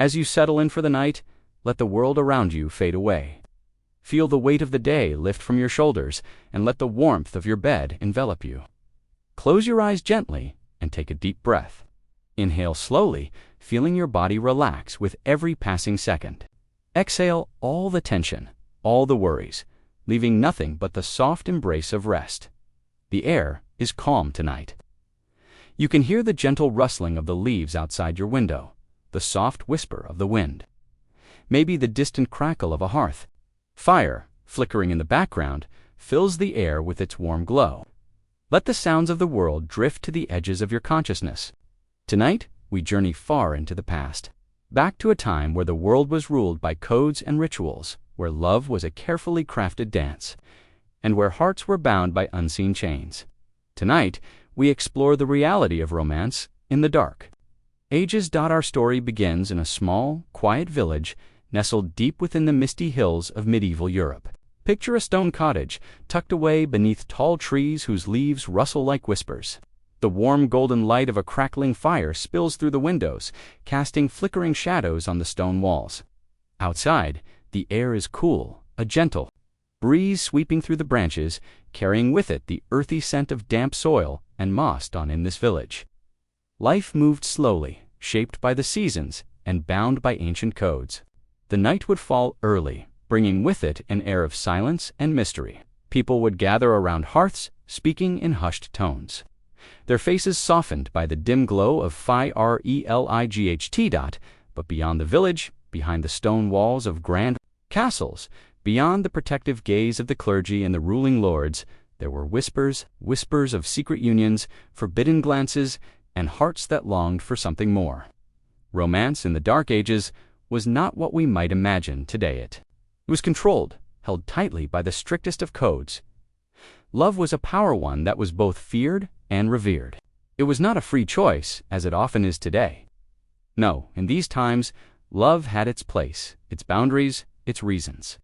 As you settle in for the night, let the world around you fade away. Feel the weight of the day lift from your shoulders, and let the warmth of your bed envelop you. Close your eyes gently and take a deep breath. Inhale slowly, feeling your body relax with every passing second. Exhale all the tension, all the worries, leaving nothing but the soft embrace of rest. The air is calm tonight. You can hear the gentle rustling of the leaves outside your window, the soft whisper of the wind. Maybe the distant crackle of a hearth. Fire, flickering in the background, fills the air with its warm glow. Let the sounds of the world drift to the edges of your consciousness. Tonight, we journey far into the past, back to a time where the world was ruled by codes and rituals, where love was a carefully crafted dance, and where hearts were bound by unseen chains. Tonight, we explore the reality of romance in the dark. Our story begins in a small, quiet village nestled deep within the misty hills of medieval Europe. Picture a stone cottage, tucked away beneath tall trees whose leaves rustle like whispers. The warm golden light of a crackling fire spills through the windows, casting flickering shadows on the stone walls. Outside, the air is cool, a gentle breeze sweeping through the branches, carrying with it the earthy scent of damp soil and moss in this village. Life moved slowly, shaped by the seasons and bound by ancient codes. The night would fall early, bringing with it an air of silence and mystery. People would gather around hearths, speaking in hushed tones, their faces softened by the dim glow of fire. But beyond the village, behind the stone walls of grand castles, beyond the protective gaze of the clergy and the ruling lords, there were whispers of secret unions, forbidden glances, and hearts that longed for something more. Romance in the Dark Ages was not what we might imagine today. It was controlled, held tightly by the strictest of codes. Love was a power one that was both feared and revered. It was not a free choice, as it often is today. No, in these times, love had its place, its boundaries, its reasons.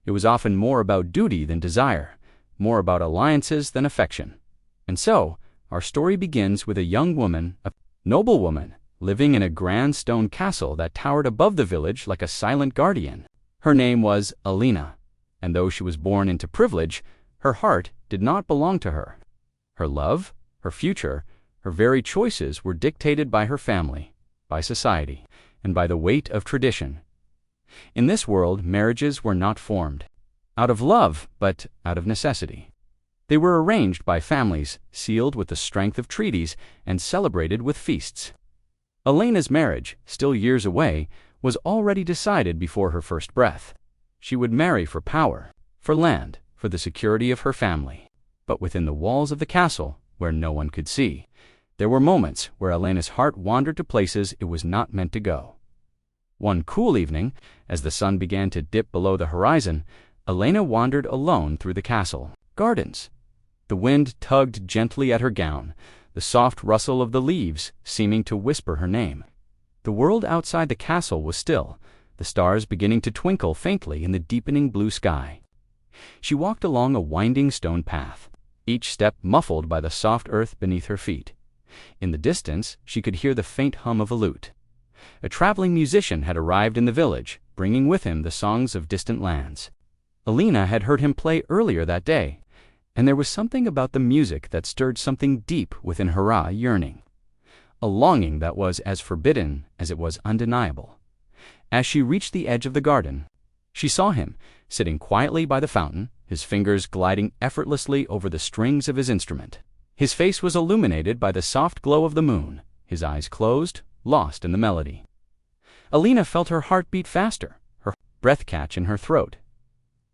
It was often more about duty than desire, more about alliances than affection. And so, our story begins with a young woman, a noble woman, living in a grand stone castle that towered above the village like a silent guardian. Her name was Alina, and though she was born into privilege, her heart did not belong to her. Her love, her future, her very choices were dictated by her family, by society, and by the weight of tradition. In this world, marriages were not formed out of love, but out of necessity. They were arranged by families, sealed with the strength of treaties, and celebrated with feasts. Elena's marriage, still years away, was already decided before her first breath. She would marry for power, for land, for the security of her family. But within the walls of the castle, where no one could see, there were moments where Elena's heart wandered to places it was not meant to go. One cool evening, as the sun began to dip below the horizon, Elena wandered alone through the castle gardens. The wind tugged gently at her gown, the soft rustle of the leaves seeming to whisper her name. The world outside the castle was still, the stars beginning to twinkle faintly in the deepening blue sky. She walked along a winding stone path, each step muffled by the soft earth beneath her feet. In the distance, she could hear the faint hum of a lute. A traveling musician had arrived in the village, bringing with him the songs of distant lands. Alina had heard him play earlier that day, and there was something about the music that stirred something deep within her yearning, a longing that was as forbidden as it was undeniable. As she reached the edge of the garden, she saw him, sitting quietly by the fountain, his fingers gliding effortlessly over the strings of his instrument. His face was illuminated by the soft glow of the moon, his eyes closed, lost in the melody. Alina felt her heart beat faster, her breath catch in her throat.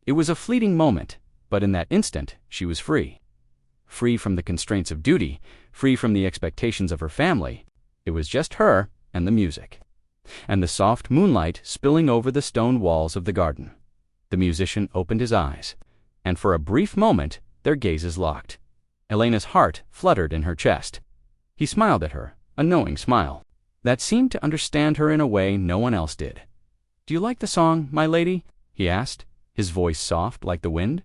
It was a fleeting moment, but in that instant she was free. Free from the constraints of duty, free from the expectations of her family. It was just her and the music, and the soft moonlight spilling over the stone walls of the garden. The musician opened his eyes, and for a brief moment their gazes locked. Elena's heart fluttered in her chest. He smiled at her, a knowing smile that seemed to understand her in a way no one else did. "Do you like the song, my lady?" he asked, his voice soft like the wind.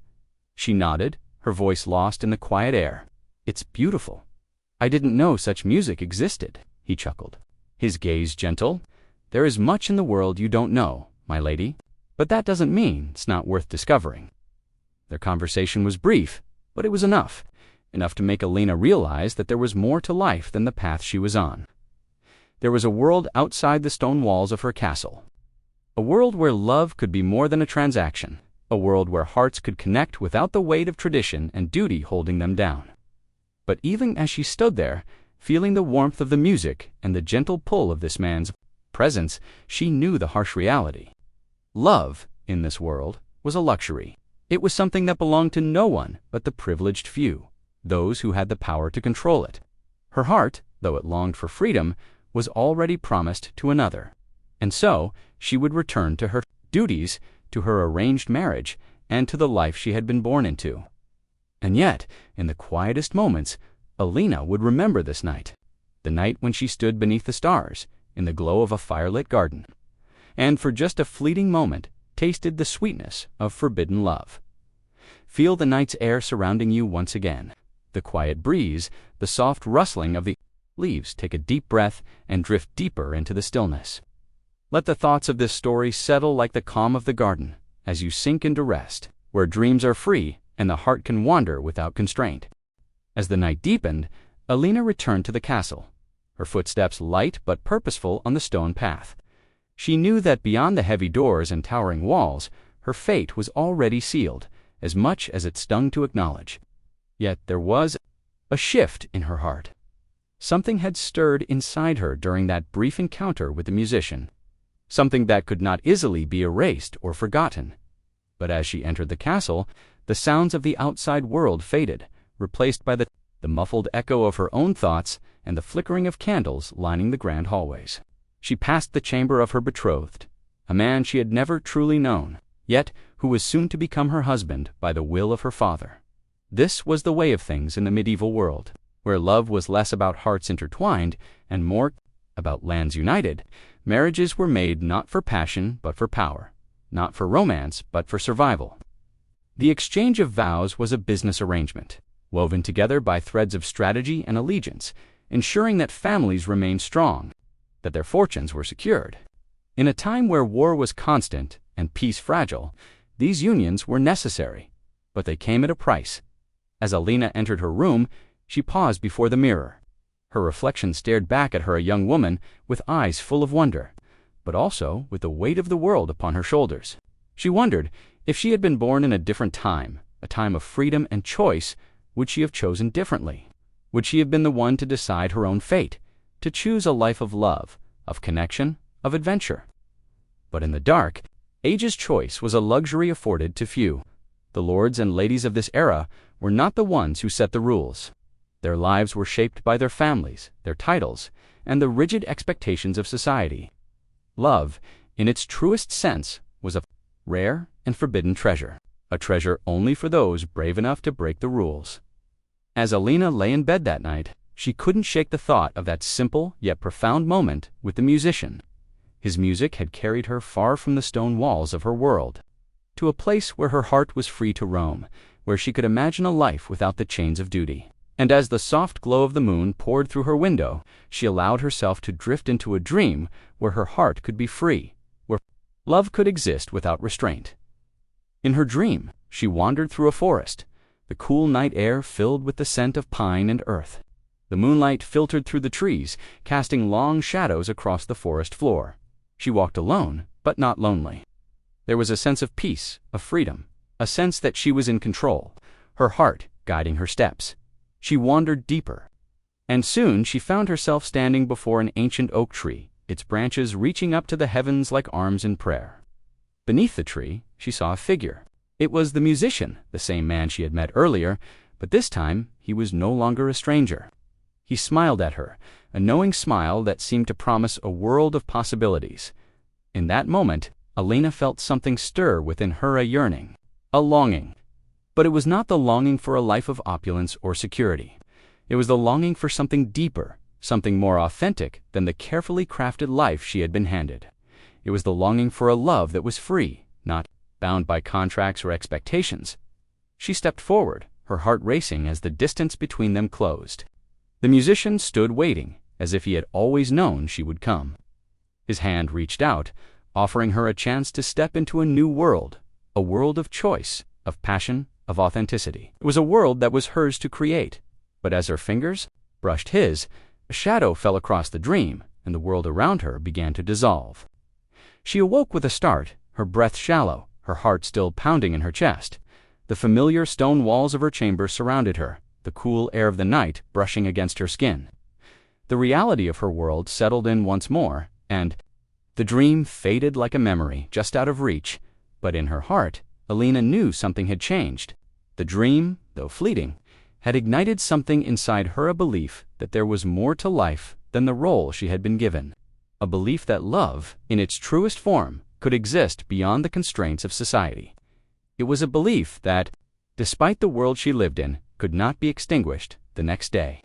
She nodded, her voice lost in the quiet air. "It's beautiful. I didn't know such music existed," he chuckled, his gaze gentle. "There is much in the world you don't know, my lady, but that doesn't mean it's not worth discovering." Their conversation was brief, but it was enough to make Alina realize that there was more to life than the path she was on. There was a world outside the stone walls of her castle. A world where love could be more than a transaction. A world where hearts could connect without the weight of tradition and duty holding them down. But even as she stood there, feeling the warmth of the music and the gentle pull of this man's presence, she knew the harsh reality. Love, in this world, was a luxury. It was something that belonged to no one but the privileged few, those who had the power to control it. Her heart, though it longed for freedom, was already promised to another. And so, she would return to her duties, to her arranged marriage, and to the life she had been born into. And yet, in the quietest moments, Alina would remember this night, the night when she stood beneath the stars, in the glow of a firelit garden, and for just a fleeting moment tasted the sweetness of forbidden love. Feel the night's air surrounding you once again, the quiet breeze, the soft rustling of the leaves. Take a deep breath and drift deeper into the stillness. Let the thoughts of this story settle like the calm of the garden as you sink into rest, where dreams are free and the heart can wander without constraint. As the night deepened, Alina returned to the castle, her footsteps light but purposeful on the stone path. She knew that beyond the heavy doors and towering walls, her fate was already sealed, as much as it stung to acknowledge. Yet there was a shift in her heart. Something had stirred inside her during that brief encounter with the musician. Something that could not easily be erased or forgotten. But as she entered the castle, the sounds of the outside world faded, replaced by the muffled echo of her own thoughts and the flickering of candles lining the grand hallways. She passed the chamber of her betrothed, a man she had never truly known, yet who was soon to become her husband by the will of her father. This was the way of things in the medieval world, where love was less about hearts intertwined and more about lands united. Marriages were made not for passion but for power, not for romance but for survival. The exchange of vows was a business arrangement, woven together by threads of strategy and allegiance, ensuring that families remained strong, that their fortunes were secured. In a time where war was constant and peace fragile, these unions were necessary, but they came at a price. As Alina entered her room, she paused before the mirror. Her reflection stared back at her, a young woman with eyes full of wonder, but also with the weight of the world upon her shoulders. She wondered, if she had been born in a different time, a time of freedom and choice, would she have chosen differently? Would she have been the one to decide her own fate, to choose a life of love, of connection, of adventure? But in the dark, age's choice was a luxury afforded to few. The lords and ladies of this era were not the ones who set the rules. Their lives were shaped by their families, their titles, and the rigid expectations of society. Love, in its truest sense, was a rare and forbidden treasure, a treasure only for those brave enough to break the rules. As Alina lay in bed that night, she couldn't shake the thought of that simple yet profound moment with the musician. His music had carried her far from the stone walls of her world, to a place where her heart was free to roam, where she could imagine a life without the chains of duty. And as the soft glow of the moon poured through her window, she allowed herself to drift into a dream where her heart could be free, where love could exist without restraint. In her dream, she wandered through a forest, the cool night air filled with the scent of pine and earth. The moonlight filtered through the trees, casting long shadows across the forest floor. She walked alone, but not lonely. There was a sense of peace, of freedom, a sense that she was in control, her heart guiding her steps. She wandered deeper, and soon she found herself standing before an ancient oak tree, its branches reaching up to the heavens like arms in prayer. Beneath the tree, she saw a figure. It was the musician, the same man she had met earlier, but this time he was no longer a stranger. He smiled at her, a knowing smile that seemed to promise a world of possibilities. In that moment, Alina felt something stir within her, a yearning, a longing. But it was not the longing for a life of opulence or security. It was the longing for something deeper, something more authentic than the carefully crafted life she had been handed. It was the longing for a love that was free, not bound by contracts or expectations. She stepped forward, her heart racing as the distance between them closed. The musician stood waiting, as if he had always known she would come. His hand reached out, offering her a chance to step into a new world, a world of choice, of passion, of authenticity. It was a world that was hers to create, but as her fingers brushed his, a shadow fell across the dream, and the world around her began to dissolve. She awoke with a start, her breath shallow, her heart still pounding in her chest. The familiar stone walls of her chamber surrounded her, the cool air of the night brushing against her skin. The reality of her world settled in once more, and the dream faded like a memory, just out of reach. But in her heart, Alina knew something had changed. The dream, though fleeting, had ignited something inside her, a belief that there was more to life than the role she had been given. A belief that love, in its truest form, could exist beyond the constraints of society. It was a belief that, despite the world she lived in, could not be extinguished the next day.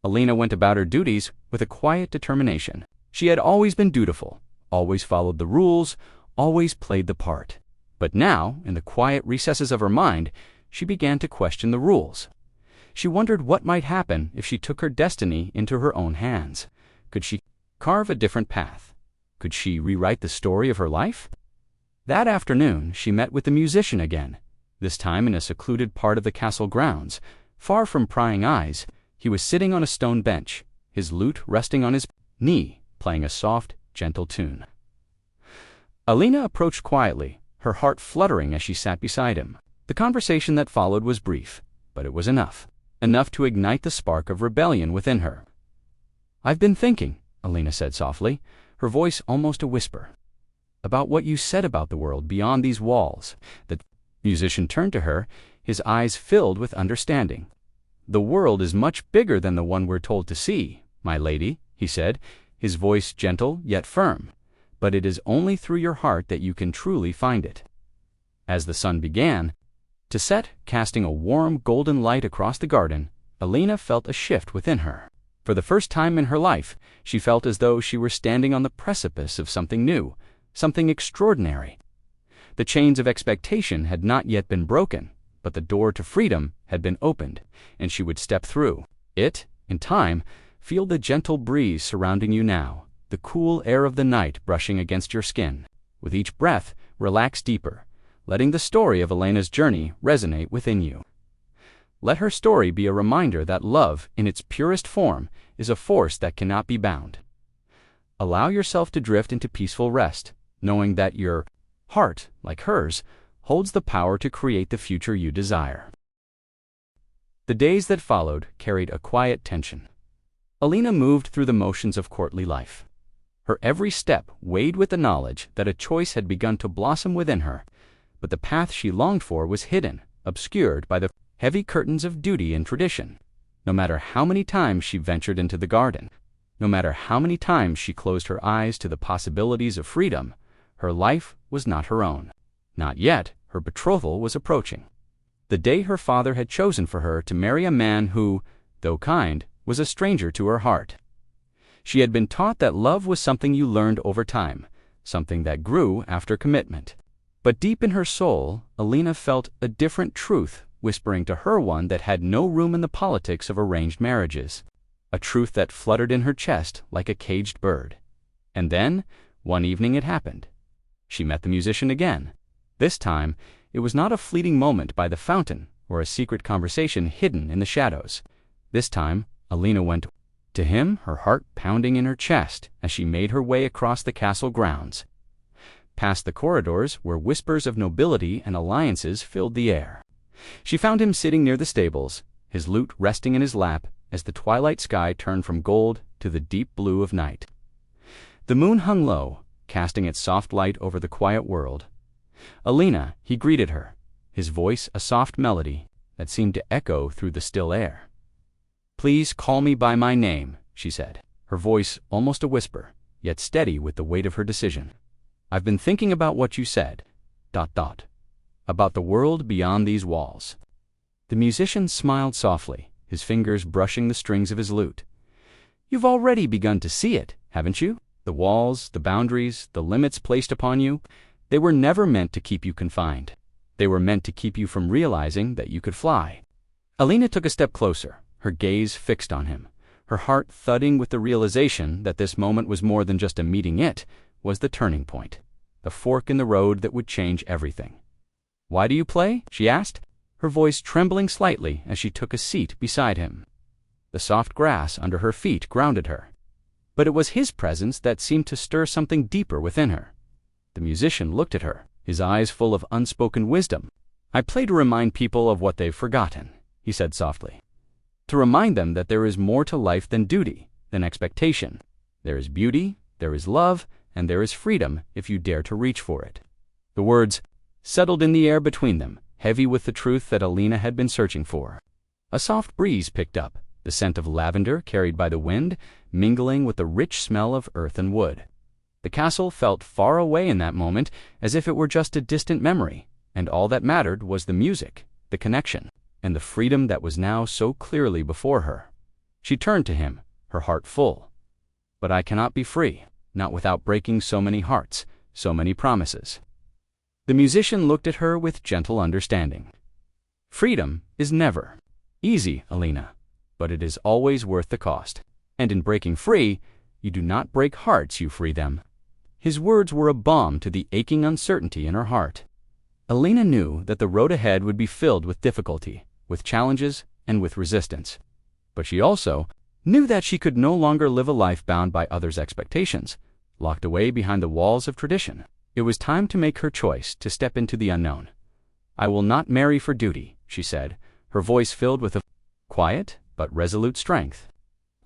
Alina went about her duties with a quiet determination. She had always been dutiful, always followed the rules, always played the part. But now, in the quiet recesses of her mind, she began to question the rules. She wondered what might happen if she took her destiny into her own hands. Could she carve a different path? Could she rewrite the story of her life? That afternoon, she met with the musician again, this time in a secluded part of the castle grounds. Far from prying eyes, he was sitting on a stone bench, his lute resting on his knee, playing a soft, gentle tune. Alina approached quietly, her heart fluttering as she sat beside him. The conversation that followed was brief, but it was enough to ignite the spark of rebellion within her. "I've been thinking," Alina said softly, her voice almost a whisper, "about what you said about the world beyond these walls." The musician turned to her, his eyes filled with understanding. "The world is much bigger than the one we're told to see, my lady," he said, his voice gentle yet firm. "But it is only through your heart that you can truly find it." As the sun began to set, casting a warm golden light across the garden, Alina felt a shift within her. For the first time in her life, she felt as though she were standing on the precipice of something new, something extraordinary. The chains of expectation had not yet been broken, but the door to freedom had been opened, and she would step through it. In time, feel the gentle breeze surrounding you now, the cool air of the night brushing against your skin. With each breath, relax deeper, letting the story of Alina's journey resonate within you. Let her story be a reminder that love, in its purest form, is a force that cannot be bound. Allow yourself to drift into peaceful rest, knowing that your heart, like hers, holds the power to create the future you desire. The days that followed carried a quiet tension. Alina moved through the motions of courtly life. Her every step weighed with the knowledge that a choice had begun to blossom within her, but the path she longed for was hidden, obscured by the heavy curtains of duty and tradition. No matter how many times she ventured into the garden, no matter how many times she closed her eyes to the possibilities of freedom, her life was not her own. Not yet. Her betrothal was approaching. The day her father had chosen for her to marry a man who, though kind, was a stranger to her heart. She had been taught that love was something you learned over time, something that grew after commitment. But deep in her soul, Alina felt a different truth whispering to her, one that had no room in the politics of arranged marriages, a truth that fluttered in her chest like a caged bird. And then, one evening it happened. She met the musician again. This time, it was not a fleeting moment by the fountain or a secret conversation hidden in the shadows. This time, Alina went to him, her heart pounding in her chest as she made her way across the castle grounds, past the corridors where whispers of nobility and alliances filled the air. She found him sitting near the stables, his lute resting in his lap as the twilight sky turned from gold to the deep blue of night. The moon hung low, casting its soft light over the quiet world. "Alina," he greeted her, his voice a soft melody that seemed to echo through the still air. "Please call me by my name," she said, her voice almost a whisper, yet steady with the weight of her decision. "I've been thinking about what you said, ... about the world beyond these walls." The musician smiled softly, his fingers brushing the strings of his lute. "You've already begun to see it, haven't you? The walls, the boundaries, the limits placed upon you, they were never meant to keep you confined. They were meant to keep you from realizing that you could fly." Alina took a step closer, her gaze fixed on him, her heart thudding with the realization that this moment was more than just a meeting. It was the turning point, the fork in the road that would change everything. "Why do you play?" she asked, her voice trembling slightly as she took a seat beside him. The soft grass under her feet grounded her, but it was his presence that seemed to stir something deeper within her. The musician looked at her, his eyes full of unspoken wisdom. "I play to remind people of what they've forgotten," he said softly. "To remind them that there is more to life than duty, than expectation. There is beauty, there is love, and there is freedom if you dare to reach for it." The words settled in the air between them, heavy with the truth that Alina had been searching for. A soft breeze picked up, the scent of lavender carried by the wind, mingling with the rich smell of earth and wood. The castle felt far away in that moment, as if it were just a distant memory, and all that mattered was the music, the connection, and the freedom that was now so clearly before her. She turned to him, her heart full. "But I cannot be free, not without breaking so many hearts, so many promises." The musician looked at her with gentle understanding. "Freedom is never easy, Alina, but it is always worth the cost. And in breaking free, you do not break hearts, you free them." His words were a balm to the aching uncertainty in her heart. Alina knew that the road ahead would be filled with difficulty, with challenges, and with resistance. But she also knew that she could no longer live a life bound by others' expectations, locked away behind the walls of tradition. It was time to make her choice, to step into the unknown. "I will not marry for duty," she said, her voice filled with a quiet but resolute strength.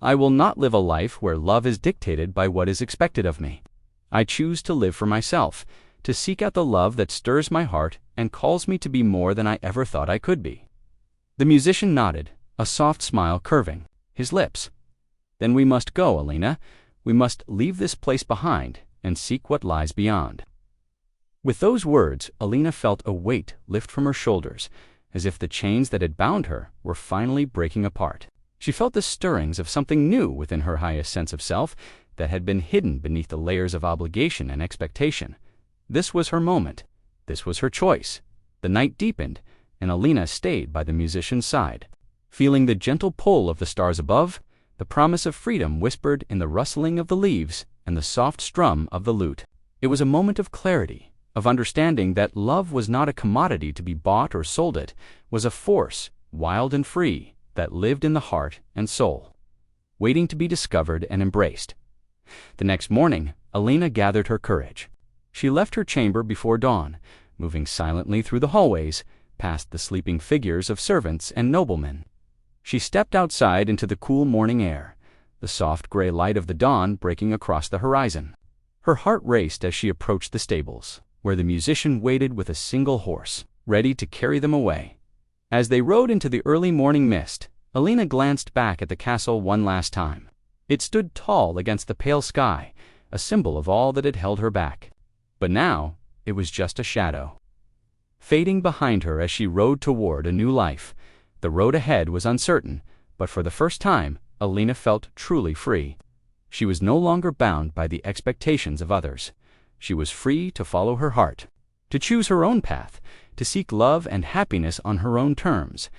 "I will not live a life where love is dictated by what is expected of me. I choose to live for myself, to seek out the love that stirs my heart and calls me to be more than I ever thought I could be." The musician nodded, a soft smile curving his lips. "Then we must go, Alina. We must leave this place behind and seek what lies beyond." With those words, Alina felt a weight lift from her shoulders, as if the chains that had bound her were finally breaking apart. She felt the stirrings of something new within her highest sense of self that had been hidden beneath the layers of obligation and expectation. This was her moment. This was her choice. The night deepened, and Alina stayed by the musician's side. Feeling the gentle pull of the stars above, the promise of freedom whispered in the rustling of the leaves and the soft strum of the lute. It was a moment of clarity, of understanding that love was not a commodity to be bought or sold. It was a force, wild and free, that lived in the heart and soul, waiting to be discovered and embraced. The next morning, Alina gathered her courage. She left her chamber before dawn, moving silently through the hallways, past the sleeping figures of servants and noblemen. She stepped outside into the cool morning air, the soft gray light of the dawn breaking across the horizon. Her heart raced as she approached the stables, where the musician waited with a single horse, ready to carry them away. As they rode into the early morning mist, Alina glanced back at the castle one last time. It stood tall against the pale sky, a symbol of all that had held her back. But now, it was just a shadow, fading behind her as she rode toward a new life. The road ahead was uncertain, but for the first time, Alina felt truly free. She was no longer bound by the expectations of others. She was free to follow her heart, to choose her own path, to seek love and happiness on her own terms.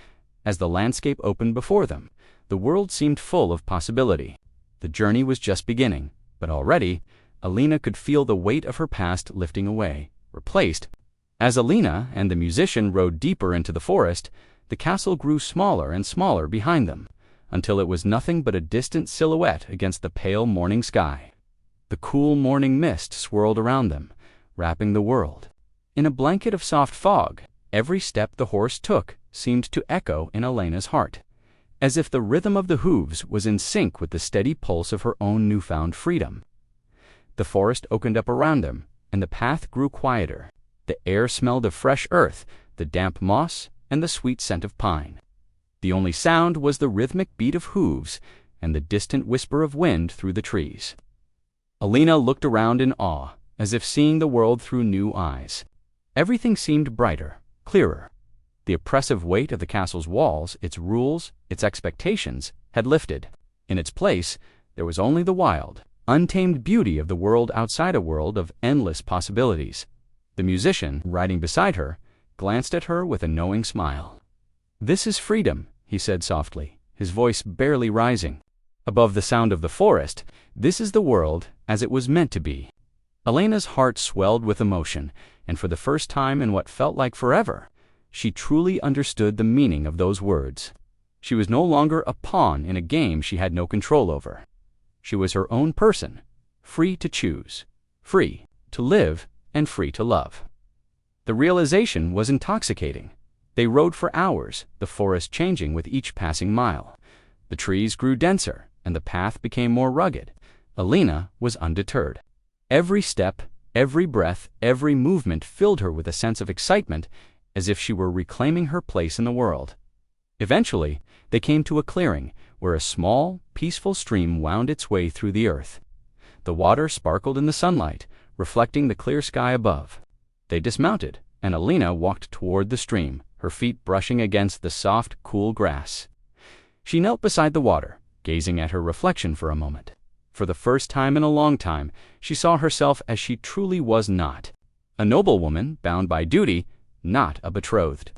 As the landscape opened before them, the world seemed full of possibility. The journey was just beginning, but already, Alina could feel the weight of her past lifting away, replaced. As Alina and the musician rode deeper into the forest, the castle grew smaller and smaller behind them, until it was nothing but a distant silhouette against the pale morning sky. The cool morning mist swirled around them, wrapping the world in a blanket of soft fog. Every step the horse took seemed to echo in Alina's heart, as if the rhythm of the hooves was in sync with the steady pulse of her own newfound freedom. The forest opened up around them, and the path grew quieter. The air smelled of fresh earth, the damp moss, and the sweet scent of pine. The only sound was the rhythmic beat of hooves and the distant whisper of wind through the trees. Alina looked around in awe, as if seeing the world through new eyes. Everything seemed brighter, clearer. The oppressive weight of the castle's walls, its rules, its expectations, had lifted. In its place, there was only the wild, untamed beauty of the world outside, a world of endless possibilities. The musician, riding beside her, glanced at her with a knowing smile. "This is freedom," he said softly, his voice barely rising. Above the sound of the forest, this is the world as it was meant to be. Elena's heart swelled with emotion, and for the first time in what felt like forever, she truly understood the meaning of those words. She was no longer a pawn in a game she had no control over. She was her own person, free to choose, free to live, and free to love. The realization was intoxicating. They rode for hours, the forest changing with each passing mile. The trees grew denser, and the path became more rugged. Elena was undeterred. Every step, every breath, every movement filled her with a sense of excitement, as if she were reclaiming her place in the world. Eventually, they came to a clearing where a small, peaceful stream wound its way through the earth. The water sparkled in the sunlight, reflecting the clear sky above. They dismounted, and Elena walked toward the stream, her feet brushing against the soft, cool grass. She knelt beside the water, gazing at her reflection for a moment. For the first time in a long time, she saw herself as she truly was not. A noblewoman bound by duty, not a betrothed.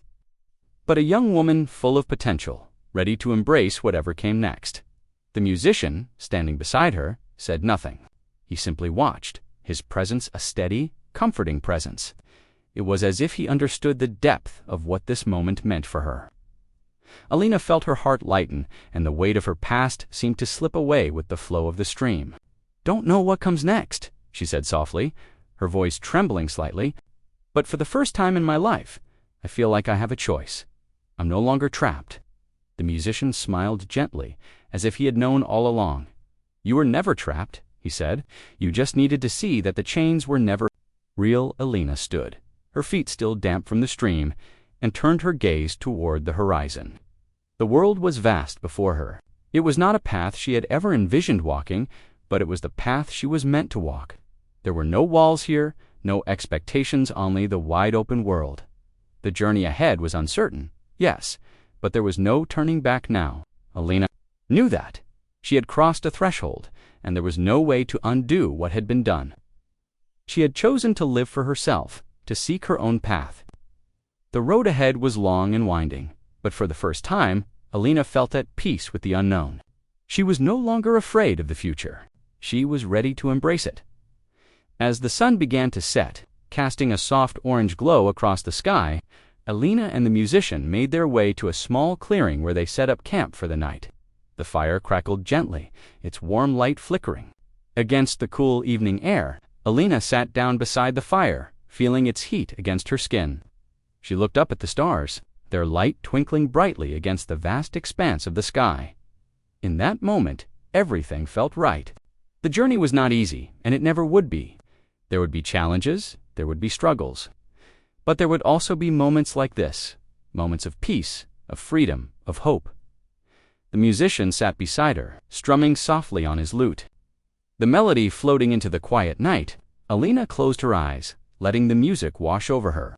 But a young woman full of potential, ready to embrace whatever came next. The musician, standing beside her, said nothing. He simply watched, his presence a steady, comforting presence. It was as if he understood the depth of what this moment meant for her. Elena felt her heart lighten, and the weight of her past seemed to slip away with the flow of the stream. "Don't know what comes next," she said softly, her voice trembling slightly. "But for the first time in my life, I feel like I have a choice. I'm no longer trapped." The musician smiled gently, as if he had known all along. "You were never trapped," he said. "You just needed to see that the chains were never real." Elena stood, her feet still damp from the stream, and turned her gaze toward the horizon. The world was vast before her. It was not a path she had ever envisioned walking, but it was the path she was meant to walk. There were no walls here, no expectations, only the wide-open world. The journey ahead was uncertain, yes, but there was no turning back now. Elena knew that. She had crossed a threshold, and there was no way to undo what had been done. She had chosen to live for herself, to seek her own path. The road ahead was long and winding, but for the first time, Elena felt at peace with the unknown. She was no longer afraid of the future. She was ready to embrace it. As the sun began to set, casting a soft orange glow across the sky, Elena and the musician made their way to a small clearing where they set up camp for the night. The fire crackled gently, its warm light flickering. Against the cool evening air, Elena sat down beside the fire, feeling its heat against her skin. She looked up at the stars, their light twinkling brightly against the vast expanse of the sky. In that moment, everything felt right. The journey was not easy, and it never would be. There would be challenges, there would be struggles. But there would also be moments like this, moments of peace, of freedom, of hope. The musician sat beside her, strumming softly on his lute. The melody floating into the quiet night, Elena closed her eyes, letting the music wash over her.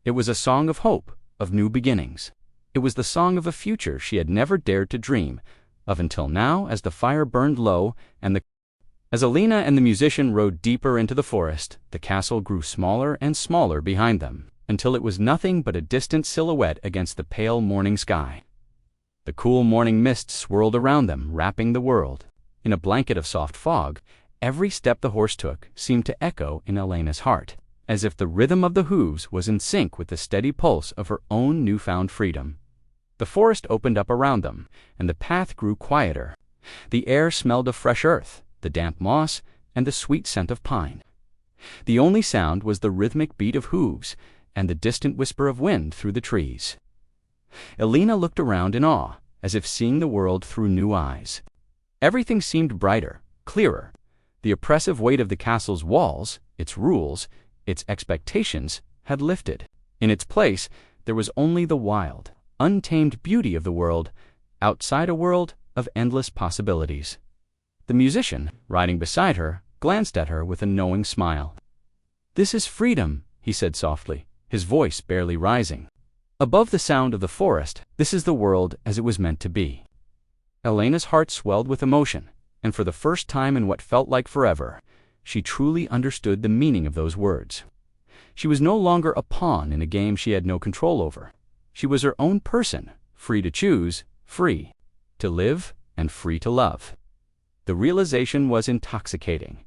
It was a song of hope, of new beginnings. It was the song of a future she had never dared to dream of until now. As the fire burned low and as Elena and the musician rode deeper into the forest, the castle grew smaller and smaller behind them, until it was nothing but a distant silhouette against the pale morning sky. The cool morning mist swirled around them, wrapping the world. In a blanket of soft fog, every step the horse took seemed to echo in Elena's heart, as if the rhythm of the hooves was in sync with the steady pulse of her own newfound freedom. The forest opened up around them, and the path grew quieter. The air smelled of fresh earth, the damp moss, and the sweet scent of pine. The only sound was the rhythmic beat of hooves and the distant whisper of wind through the trees. Elena looked around in awe, as if seeing the world through new eyes. Everything seemed brighter, clearer. The oppressive weight of the castle's walls, its rules, its expectations, had lifted. In its place, there was only the wild, untamed beauty of the world, outside a world of endless possibilities. The musician, riding beside her, glanced at her with a knowing smile. "This is freedom," he said softly, his voice barely rising. Above the sound of the forest, this is the world as it was meant to be. Elena's heart swelled with emotion, and for the first time in what felt like forever, she truly understood the meaning of those words. She was no longer a pawn in a game she had no control over. She was her own person, free to choose, free to live, and free to love. The realization was intoxicating.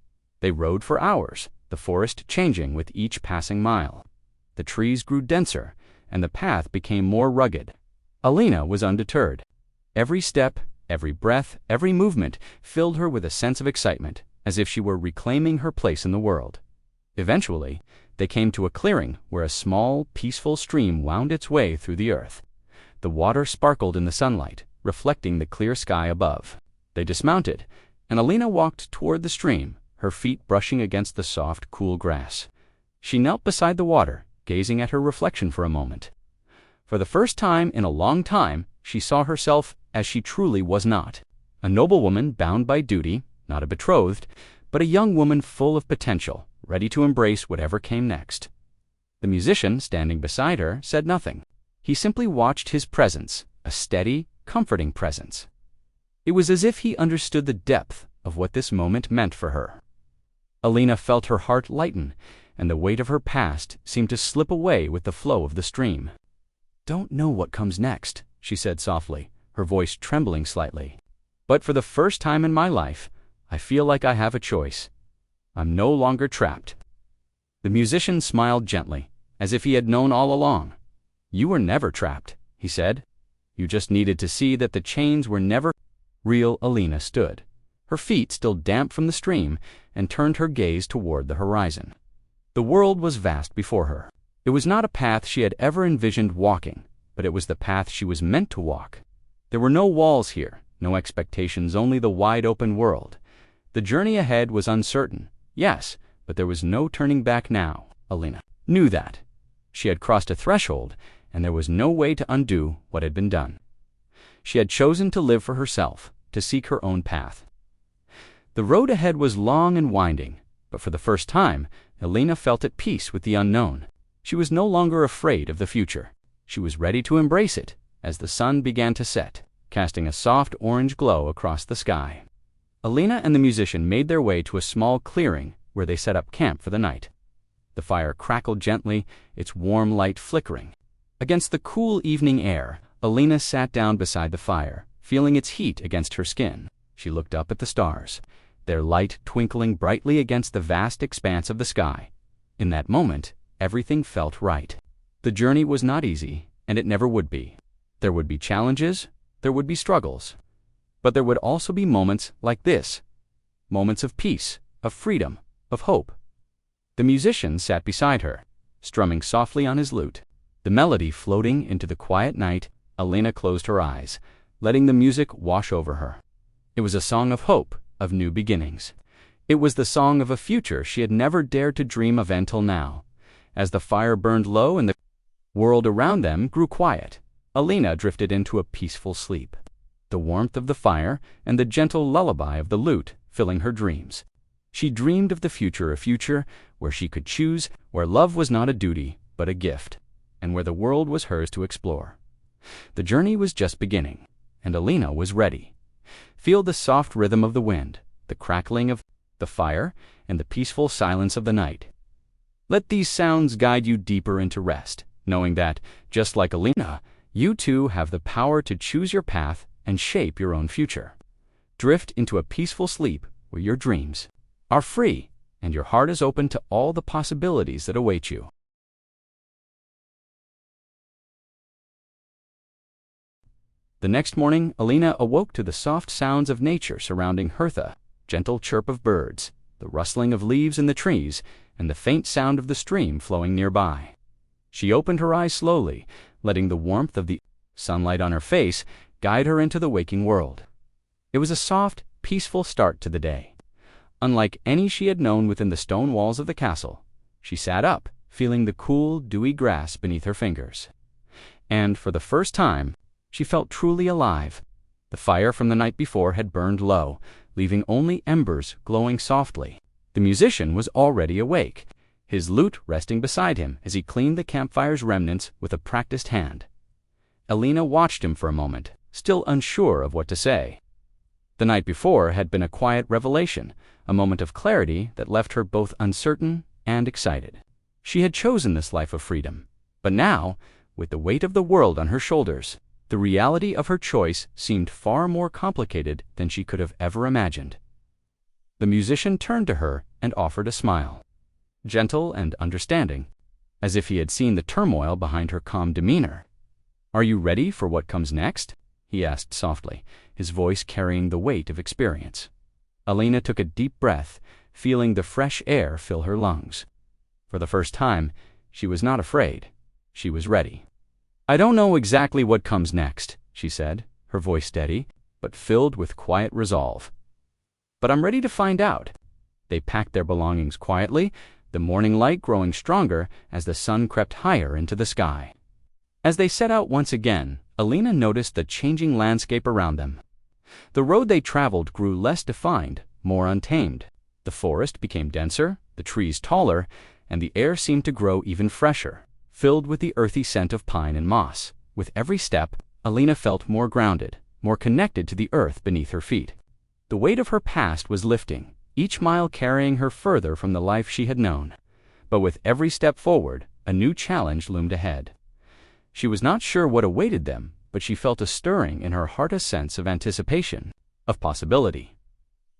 They rode for hours, the forest changing with each passing mile. The trees grew denser, and the path became more rugged. Alina was undeterred. Every step, every breath, every movement filled her with a sense of excitement, as if she were reclaiming her place in the world. Eventually, they came to a clearing where a small, peaceful stream wound its way through the earth. The water sparkled in the sunlight, reflecting the clear sky above. They dismounted, and Alina walked toward the stream, her feet brushing against the soft, cool grass. She knelt beside the water, gazing at her reflection for a moment. For the first time in a long time, she saw herself as she truly was not. A noblewoman bound by duty, not a betrothed, but a young woman full of potential, ready to embrace whatever came next. The musician, standing beside her, said nothing. He simply watched his presence, a steady, comforting presence. It was as if he understood the depth of what this moment meant for her. Alina felt her heart lighten, and the weight of her past seemed to slip away with the flow of the stream. "Don't know what comes next," she said softly, her voice trembling slightly. "But for the first time in my life, I feel like I have a choice. I'm no longer trapped." The musician smiled gently, as if he had known all along. "You were never trapped," he said. "You just needed to see that the chains were never real." Alina stood, her feet still damp from the stream, and turned her gaze toward the horizon. The world was vast before her. It was not a path she had ever envisioned walking, but it was the path she was meant to walk. There were no walls here, no expectations, only the wide-open world. The journey ahead was uncertain, yes, but there was no turning back now. Alina knew that. She had crossed a threshold, and there was no way to undo what had been done. She had chosen to live for herself, to seek her own path. The road ahead was long and winding, but for the first time, Alina felt at peace with the unknown. She was no longer afraid of the future. She was ready to embrace it as the sun began to set, casting a soft orange glow across the sky. Alina and the musician made their way to a small clearing where they set up camp for the night. The fire crackled gently, its warm light flickering. Against the cool evening air, Alina sat down beside the fire, feeling its heat against her skin. She looked up at the stars, their light twinkling brightly against the vast expanse of the sky. In that moment, everything felt right. The journey was not easy, and it never would be. There would be challenges, there would be struggles. But there would also be moments like this, moments of peace, of freedom, of hope. The musician sat beside her, strumming softly on his lute. The melody floating into the quiet night. Alina closed her eyes, letting the music wash over her. It was a song of hope, of new beginnings. It was the song of a future she had never dared to dream of until now. As the fire burned low and the world around them grew quiet, Alina drifted into a peaceful sleep, the warmth of the fire and the gentle lullaby of the lute filling her dreams. She dreamed of the future, a future where she could choose, where love was not a duty, but a gift, and where the world was hers to explore. The journey was just beginning, and Alina was ready. Feel the soft rhythm of the wind, the crackling of the fire, and the peaceful silence of the night. Let these sounds guide you deeper into rest, knowing that, just like Alina, you too have the power to choose your path and shape your own future. Drift into a peaceful sleep where your dreams are free and your heart is open to all the possibilities that await you. The next morning, Alina awoke to the soft sounds of nature surrounding her, the gentle chirp of birds, the rustling of leaves in the trees, and the faint sound of the stream flowing nearby. She opened her eyes slowly, letting the warmth of the sunlight on her face guide her into the waking world. It was a soft, peaceful start to the day. Unlike any she had known within the stone walls of the castle, she sat up, feeling the cool, dewy grass beneath her fingers. And for the first time, she felt truly alive. The fire from the night before had burned low, leaving only embers glowing softly. The musician was already awake, his lute resting beside him as he cleaned the campfire's remnants with a practiced hand. Alina watched him for a moment, still unsure of what to say. The night before had been a quiet revelation, a moment of clarity that left her both uncertain and excited. She had chosen this life of freedom, but now, with the weight of the world on her shoulders, the reality of her choice seemed far more complicated than she could have ever imagined. The musician turned to her and offered a smile, gentle and understanding, as if he had seen the turmoil behind her calm demeanor. "Are you ready for what comes next?" he asked softly, his voice carrying the weight of experience. Alina took a deep breath, feeling the fresh air fill her lungs. For the first time, she was not afraid. She was ready. "I don't know exactly what comes next," she said, her voice steady, but filled with quiet resolve. "But I'm ready to find out." They packed their belongings quietly, the morning light growing stronger as the sun crept higher into the sky. As they set out once again, Alina noticed the changing landscape around them. The road they traveled grew less defined, more untamed. The forest became denser, the trees taller, and the air seemed to grow even fresher, filled with the earthy scent of pine and moss. With every step, Alina felt more grounded, more connected to the earth beneath her feet. The weight of her past was lifting, each mile carrying her further from the life she had known. But with every step forward, a new challenge loomed ahead. She was not sure what awaited them, but she felt a stirring in her heart, a sense of anticipation, of possibility.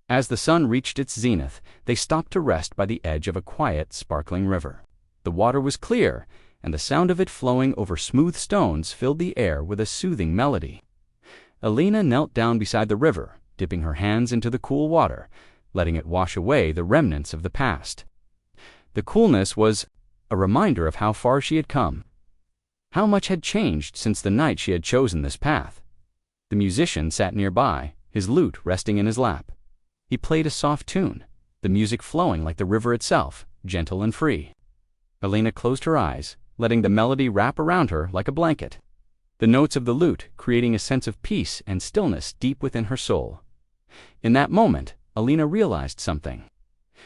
As the sun reached its zenith, they stopped to rest by the edge of a quiet, sparkling river. The water was clear, and the sound of it flowing over smooth stones filled the air with a soothing melody. Alina knelt down beside the river, dipping her hands into the cool water, letting it wash away the remnants of the past. The coolness was a reminder of how far she had come. How much had changed since the night she had chosen this path. The musician sat nearby, his lute resting in his lap. He played a soft tune, the music flowing like the river itself, gentle and free. Alina closed her eyes, letting the melody wrap around her like a blanket, the notes of the lute creating a sense of peace and stillness deep within her soul. In that moment, Alina realized something.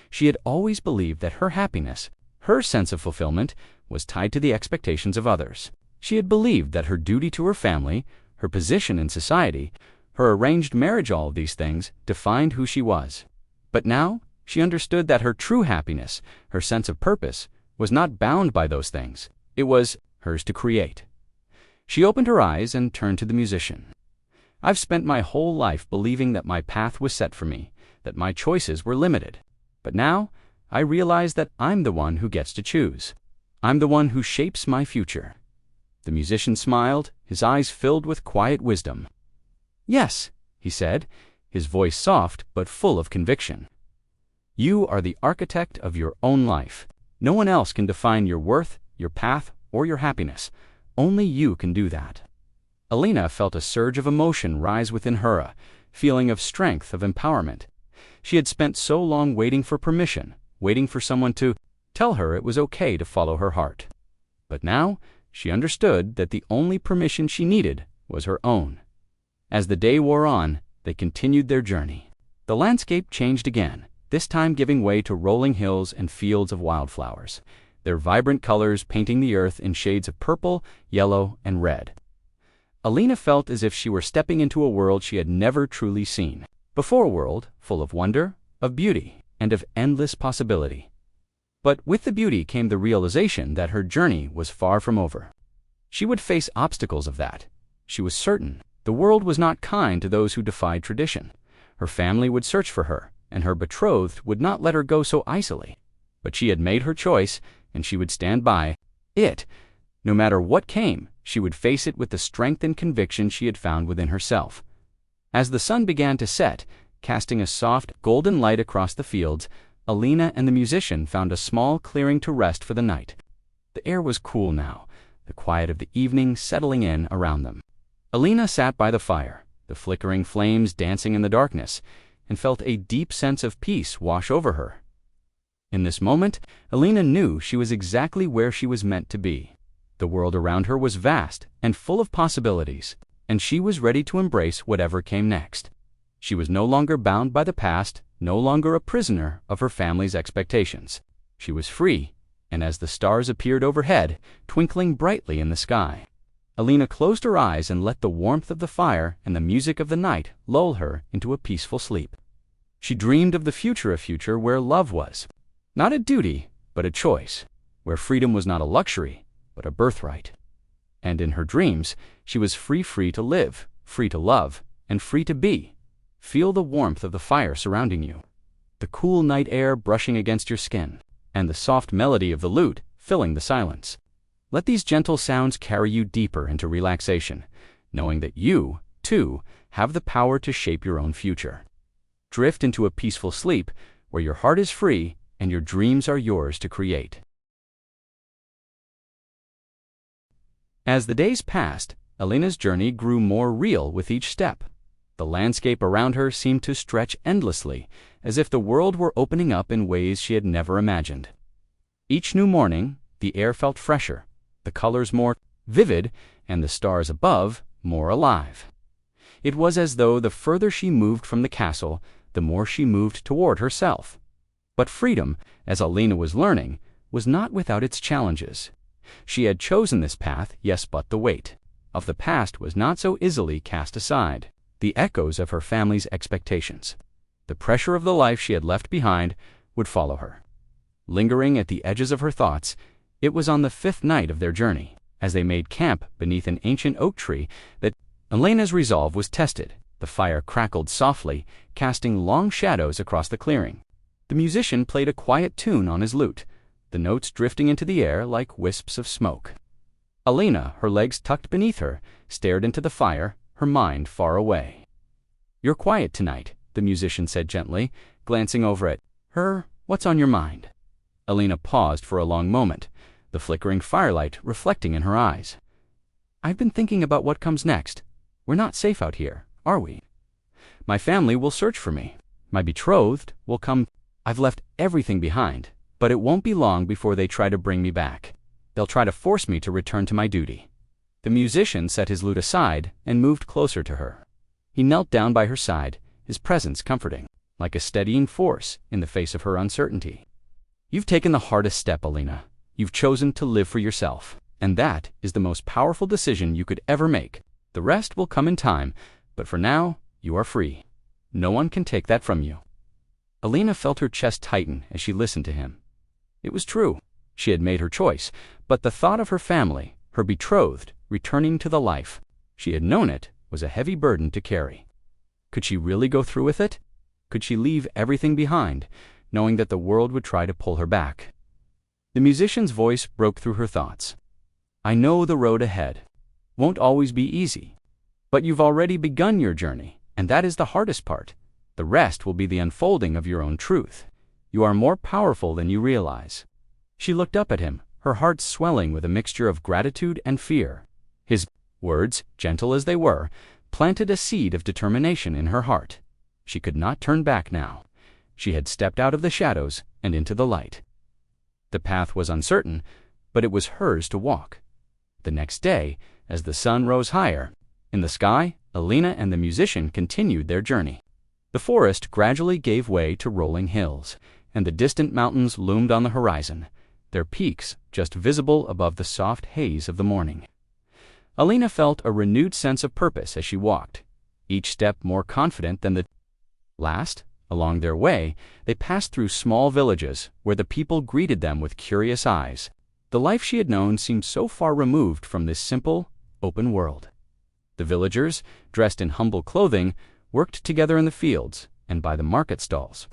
She had always believed that her happiness, her sense of fulfillment, was tied to the expectations of others. She had believed that her duty to her family, her position in society, her arranged marriage, all of these things, defined who she was. But now, she understood that her true happiness, her sense of purpose, was not bound by those things. It was hers to create. She opened her eyes and turned to the musician. "I've spent my whole life believing that my path was set for me, that my choices were limited. But now, I realize that I'm the one who gets to choose. I'm the one who shapes my future." The musician smiled, his eyes filled with quiet wisdom. "Yes," he said, his voice soft but full of conviction. "You are the architect of your own life. No one else can define your worth, your path, or your happiness. Only you can do that." Alina felt a surge of emotion rise within her, a feeling of strength, of empowerment. She had spent so long waiting for permission, waiting for someone to tell her it was okay to follow her heart. But now, she understood that the only permission she needed was her own. As the day wore on, they continued their journey. The landscape changed again, this time giving way to rolling hills and fields of wildflowers, their vibrant colors painting the earth in shades of purple, yellow, and red. Alina felt as if she were stepping into a world she had never truly seen before, a world full of wonder, of beauty, and of endless possibility. But with the beauty came the realization that her journey was far from over. She would face obstacles of that. She was certain the world was not kind to those who defied tradition. Her family would search for her, and her betrothed would not let her go so easily. But she had made her choice, and she would stand by it. No matter what came, she would face it with the strength and conviction she had found within herself. As the sun began to set, casting a soft, golden light across the fields, Alina and the musician found a small clearing to rest for the night. The air was cool now, the quiet of the evening settling in around them. Alina sat by the fire, the flickering flames dancing in the darkness, and felt a deep sense of peace wash over her. In this moment, Alina knew she was exactly where she was meant to be. The world around her was vast and full of possibilities, and she was ready to embrace whatever came next. She was no longer bound by the past, no longer a prisoner of her family's expectations. She was free, and as the stars appeared overhead, twinkling brightly in the sky, Alina closed her eyes and let the warmth of the fire and the music of the night lull her into a peaceful sleep. She dreamed of the future, a future where love was not a duty, but a choice, where freedom was not a luxury, but a birthright. And in her dreams, she was free to live, free to love, and free to be. Feel the warmth of the fire surrounding you. the cool night air brushing against your skin, and the soft melody of the lute filling the silence. Let these gentle sounds carry you deeper into relaxation, knowing that you, too, have the power to shape your own future. Drift into a peaceful sleep where your heart is free and your dreams are yours to create. As the days passed, Alina's journey grew more real with each step. The landscape around her seemed to stretch endlessly, as if the world were opening up in ways she had never imagined. Each new morning, the air felt fresher, the colors more vivid, and the stars above more alive. It was as though the further she moved from the castle, the more she moved toward herself. But freedom, as Alina was learning, was not without its challenges. She had chosen this path, yes, but the weight of the past was not so easily cast aside. The echoes of her family's expectations, the pressure of the life she had left behind, would follow her. Lingering at the edges of her thoughts, it was on the 5th night of their journey, as they made camp beneath an ancient oak tree, that Alina's resolve was tested. The fire crackled softly, casting long shadows across the clearing. The musician played a quiet tune on his lute, the notes drifting into the air like wisps of smoke. Alina, her legs tucked beneath her, stared into the fire, her mind far away. "You're quiet tonight," the musician said gently, glancing over at her. "What's on your mind?" Alina paused for a long moment, the flickering firelight reflecting in her eyes. "I've been thinking about what comes next. We're not safe out here, are we? My family will search for me. My betrothed will come. I've left everything behind, but it won't be long before they try to bring me back. They'll try to force me to return to my duty." The musician set his lute aside and moved closer to her. He knelt down by her side, his presence comforting, like a steadying force in the face of her uncertainty. "You've taken the hardest step, Alina. You've chosen to live for yourself, and that is the most powerful decision you could ever make. The rest will come in time, but for now, you are free. No one can take that from you." Alina felt her chest tighten as she listened to him. It was true. She had made her choice, but the thought of her family, her betrothed, returning to the life she had known it, was a heavy burden to carry. Could she really go through with it? Could she leave everything behind, knowing that the world would try to pull her back? The musician's voice broke through her thoughts. "I know the road ahead won't always be easy, but you've already begun your journey, and that is the hardest part. The rest will be the unfolding of your own truth. You are more powerful than you realize." She looked up at him, her heart swelling with a mixture of gratitude and fear. His words, gentle as they were, planted a seed of determination in her heart. She could not turn back now. She had stepped out of the shadows and into the light. The path was uncertain, but it was hers to walk. The next day, as the sun rose higher in the sky, Alina and the musician continued their journey. The forest gradually gave way to rolling hills, and the distant mountains loomed on the horizon, their peaks just visible above the soft haze of the morning. Alina felt a renewed sense of purpose as she walked, each step more confident than the last. Along their way, they passed through small villages where the people greeted them with curious eyes. The life she had known seemed so far removed from this simple, open world. The villagers, dressed in humble clothing, worked together in the fields and by the market stalls.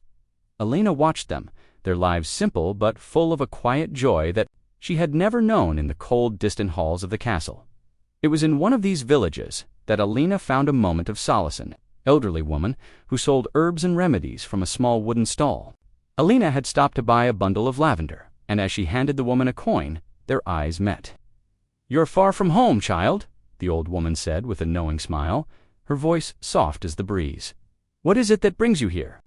Alina watched them, their lives simple but full of a quiet joy that she had never known in the cold, distant halls of the castle. It was in one of these villages that Alina found a moment of solace, an elderly woman who sold herbs and remedies from a small wooden stall. Alina had stopped to buy a bundle of lavender, and as she handed the woman a coin, their eyes met. "You're far from home, child," the old woman said with a knowing smile, her voice soft as the breeze. "What is it that brings you here?"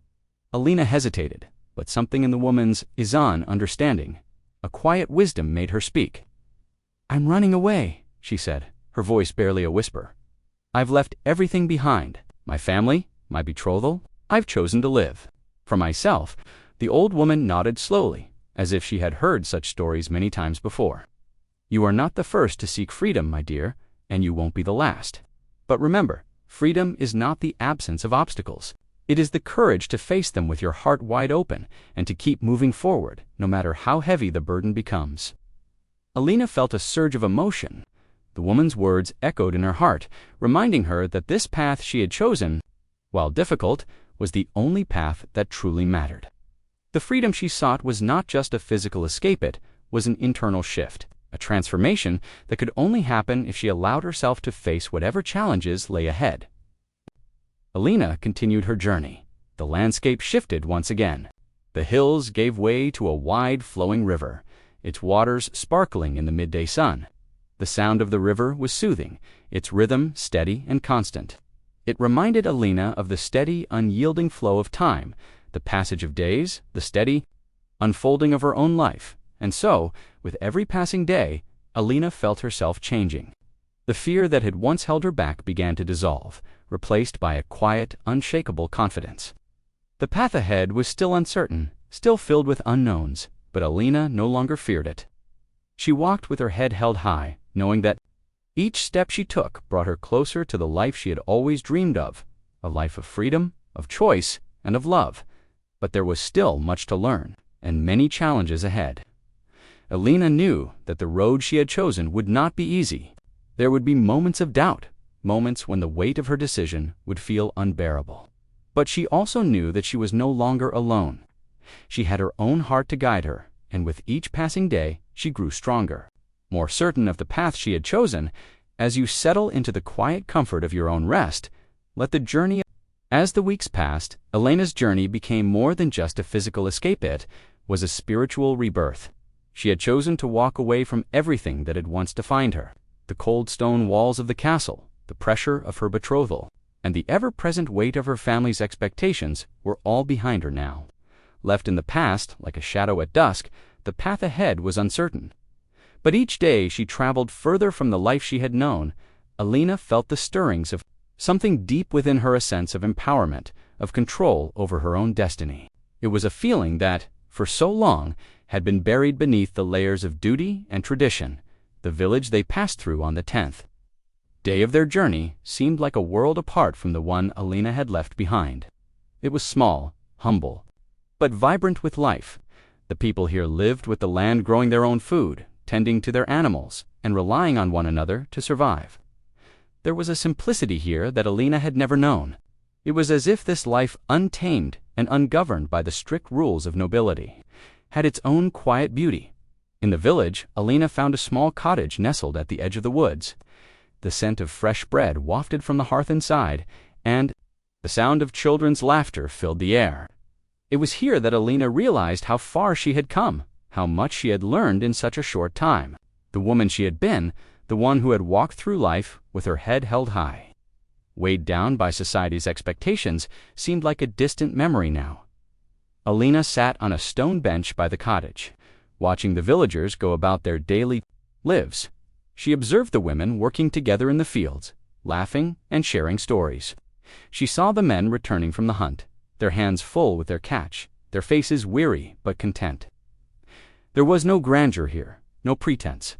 Alina hesitated, but something in the woman's understanding, a quiet wisdom, made her speak. "I'm running away," she said, her voice barely a whisper. "I've left everything behind, my family, my betrothal. I've chosen to live. For myself." The old woman nodded slowly, as if she had heard such stories many times before. "You are not the first to seek freedom, my dear, and you won't be the last. But remember, freedom is not the absence of obstacles. It is the courage to face them with your heart wide open and to keep moving forward, no matter how heavy the burden becomes." Alina felt a surge of emotion. The woman's words echoed in her heart, reminding her that this path she had chosen, while difficult, was the only path that truly mattered. The freedom she sought was not just a physical escape, it was an internal shift, a transformation that could only happen if she allowed herself to face whatever challenges lay ahead. Alina continued her journey. The landscape shifted once again. The hills gave way to a wide, flowing river, its waters sparkling in the midday sun. The sound of the river was soothing, its rhythm steady and constant. It reminded Alina of the steady, unyielding flow of time, the passage of days, the steady unfolding of her own life. And so, with every passing day, Alina felt herself changing. The fear that had once held her back began to dissolve, replaced by a quiet, unshakable confidence. The path ahead was still uncertain, still filled with unknowns, but Alina no longer feared it. She walked with her head held high, knowing that each step she took brought her closer to the life she had always dreamed of, a life of freedom, of choice, and of love. But there was still much to learn, and many challenges ahead. Alina knew that the road she had chosen would not be easy. There would be moments of doubt, moments when the weight of her decision would feel unbearable. But she also knew that she was no longer alone. She had her own heart to guide her, and with each passing day she grew stronger, more certain of the path she had chosen. As you settle into the quiet comfort of your own rest, let the journey. As the weeks passed, Alina's journey became more than just a physical escape. It was a spiritual rebirth. She had chosen to walk away from everything that had once defined her. The cold stone walls of the castle, the pressure of her betrothal, and the ever-present weight of her family's expectations were all behind her now. Left in the past, like a shadow at dusk, the path ahead was uncertain. But each day she traveled further from the life she had known. Alina felt the stirrings of something deep within her, a sense of empowerment, of control over her own destiny. It was a feeling that, for so long, had been buried beneath the layers of duty and tradition. The village they passed through on the 10th day of their journey seemed like a world apart from the one Alina had left behind. It was small, humble, but vibrant with life. The people here lived with the land, growing their own food, tending to their animals, and relying on one another to survive. There was a simplicity here that Alina had never known. It was as if this life, untamed and ungoverned by the strict rules of nobility, had its own quiet beauty. In the village, Alina found a small cottage nestled at the edge of the woods. The scent of fresh bread wafted from the hearth inside, and the sound of children's laughter filled the air. It was here that Alina realized how far she had come, how much she had learned in such a short time. The woman she had been, the one who had walked through life with her head held high, weighed down by society's expectations, seemed like a distant memory now. Alina sat on a stone bench by the cottage, watching the villagers go about their daily lives. She observed the women working together in the fields, laughing and sharing stories. She saw the men returning from the hunt, their hands full with their catch, their faces weary but content. There was no grandeur here, no pretense.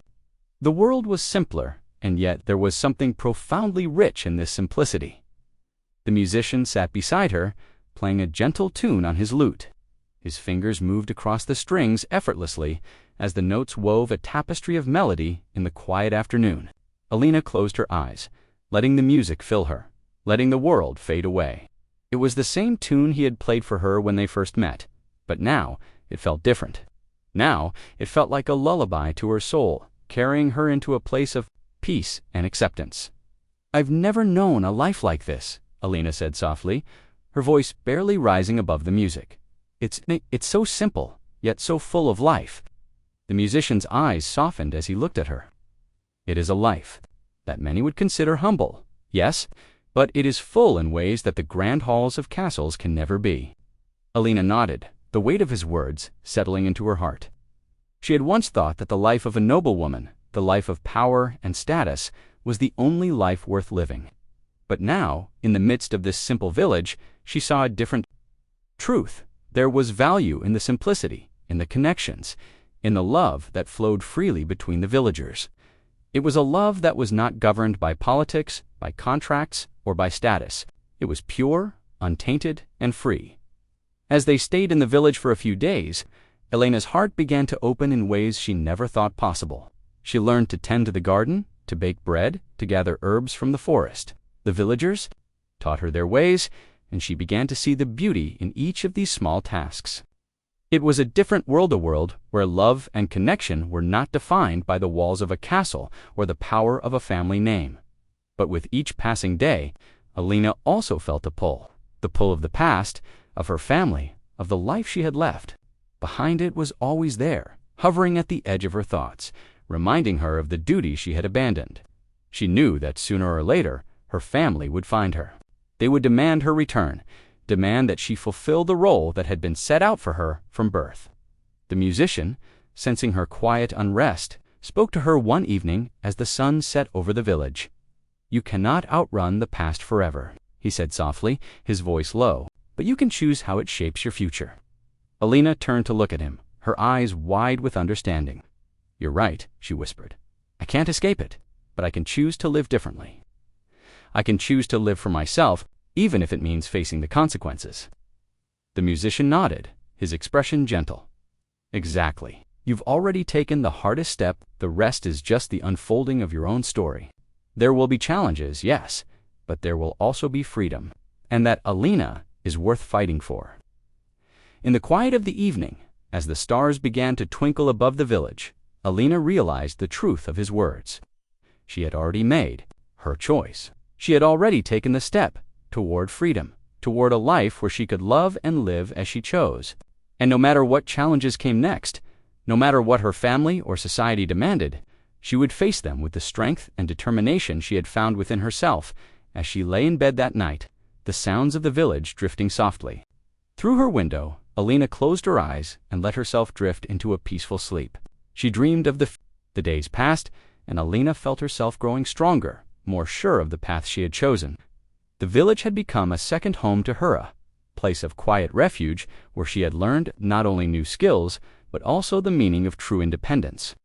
The world was simpler, and yet there was something profoundly rich in this simplicity. The musician sat beside her, playing a gentle tune on his lute. His fingers moved across the strings effortlessly as the notes wove a tapestry of melody in the quiet afternoon. Alina closed her eyes, letting the music fill her, letting the world fade away. It was the same tune he had played for her when they first met, but now it felt different. Now it felt like a lullaby to her soul, carrying her into a place of peace and acceptance. "I've never known a life like this," Alina said softly, her voice barely rising above the music. It's so simple, yet so full of life." The musician's eyes softened as he looked at her. "It is a life that many would consider humble, yes, but it is full in ways that the grand halls of castles can never be." Alina nodded, the weight of his words settling into her heart. She had once thought that the life of a noblewoman, the life of power and status, was the only life worth living. But now, in the midst of this simple village, she saw a different truth. There was value in the simplicity, in the connections, in the love that flowed freely between the villagers. It was a love that was not governed by politics, by contracts, or by status. It was pure, untainted, and free. As they stayed in the village for a few days, Elena's heart began to open in ways she never thought possible. She learned to tend to the garden, to bake bread, to gather herbs from the forest. The villagers taught her their ways, and she began to see the beauty in each of these small tasks. It was a different world, a world where love and connection were not defined by the walls of a castle or the power of a family name. But with each passing day, Alina also felt a pull. The pull of the past, of her family, of the life she had left. Behind it was always there, hovering at the edge of her thoughts, reminding her of the duty she had abandoned. She knew that sooner or later, her family would find her. They would demand her return, demand that she fulfill the role that had been set out for her from birth. The musician, sensing her quiet unrest, spoke to her one evening as the sun set over the village. "You cannot outrun the past forever," he said softly, his voice low, "but you can choose how it shapes your future." Alina turned to look at him, her eyes wide with understanding. "You're right," she whispered. "I can't escape it, but I can choose to live differently. I can choose to live for myself, even if it means facing the consequences." The musician nodded, his expression gentle. "Exactly. You've already taken the hardest step. The rest is just the unfolding of your own story. There will be challenges, yes, but there will also be freedom, and that, Alina, is worth fighting for." In the quiet of the evening, as the stars began to twinkle above the village, Alina realized the truth of his words. She had already made her choice. She had already taken the step toward freedom, toward a life where she could love and live as she chose. And no matter what challenges came next, no matter what her family or society demanded, she would face them with the strength and determination she had found within herself. As she lay in bed that night, the sounds of the village drifting softly. Through her window, Alina closed her eyes and let herself drift into a peaceful sleep. She dreamed of the days passed, and Alina felt herself growing stronger, more sure of the path she had chosen. The village had become a second home to her, a place of quiet refuge where she had learned not only new skills, but also the meaning of true independence.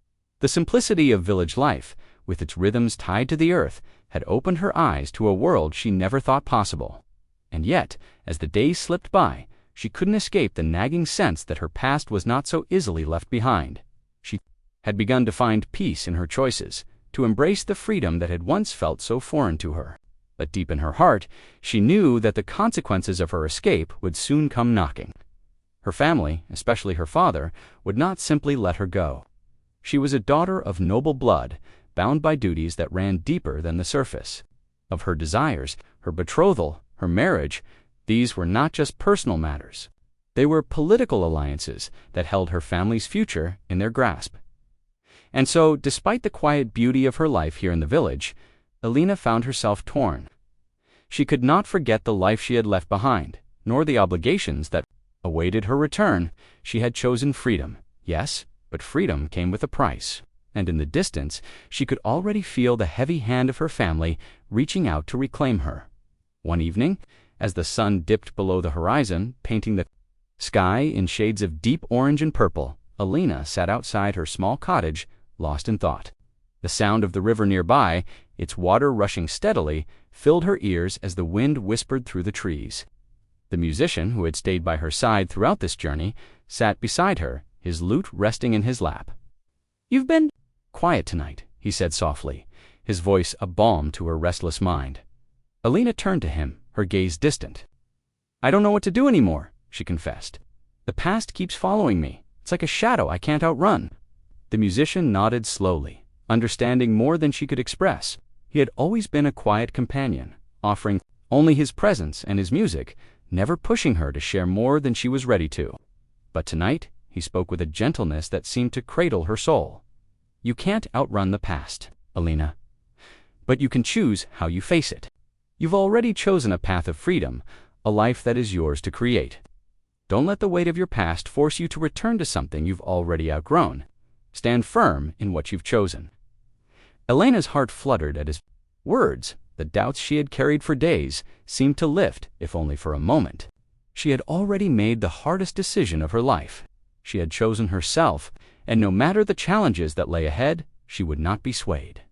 The simplicity of village life, with its rhythms tied to the earth, had opened her eyes to a world she never thought possible. And yet, as the days slipped by, she couldn't escape the nagging sense that her past was not so easily left behind. She had begun to find peace in her choices, to embrace the freedom that had once felt so foreign to her. But deep in her heart, she knew that the consequences of her escape would soon come knocking. Her family, especially her father, would not simply let her go. She was a daughter of noble blood, bound by duties that ran deeper than the surface. Of her desires, her betrothal, her marriage, these were not just personal matters. They were political alliances that held her family's future in their grasp. And so, despite the quiet beauty of her life here in the village, Alina found herself torn. She could not forget the life she had left behind, nor the obligations that awaited her return. She had chosen freedom, yes, but freedom came with a price. And in the distance, she could already feel the heavy hand of her family reaching out to reclaim her. One evening, as the sun dipped below the horizon, painting the sky in shades of deep orange and purple, Alina sat outside her small cottage, lost in thought. The sound of the river nearby, its water rushing steadily, filled her ears as the wind whispered through the trees. The musician, who had stayed by her side throughout this journey, sat beside her, his lute resting in his lap. "You've been quiet tonight," he said softly, his voice a balm to her restless mind. Alina turned to him, her gaze distant. "I don't know what to do anymore," she confessed. "The past keeps following me. It's like a shadow I can't outrun." The musician nodded slowly, understanding more than she could express. He had always been a quiet companion, offering only his presence and his music, never pushing her to share more than she was ready to. But tonight, he spoke with a gentleness that seemed to cradle her soul. "You can't outrun the past, Alina, but you can choose how you face it. You've already chosen a path of freedom, a life that is yours to create. Don't let the weight of your past force you to return to something you've already outgrown. Stand firm in what you've chosen." Alina's heart fluttered at his words. The doubts she had carried for days seemed to lift, if only for a moment. She had already made the hardest decision of her life. She had chosen herself, and no matter the challenges that lay ahead, she would not be swayed.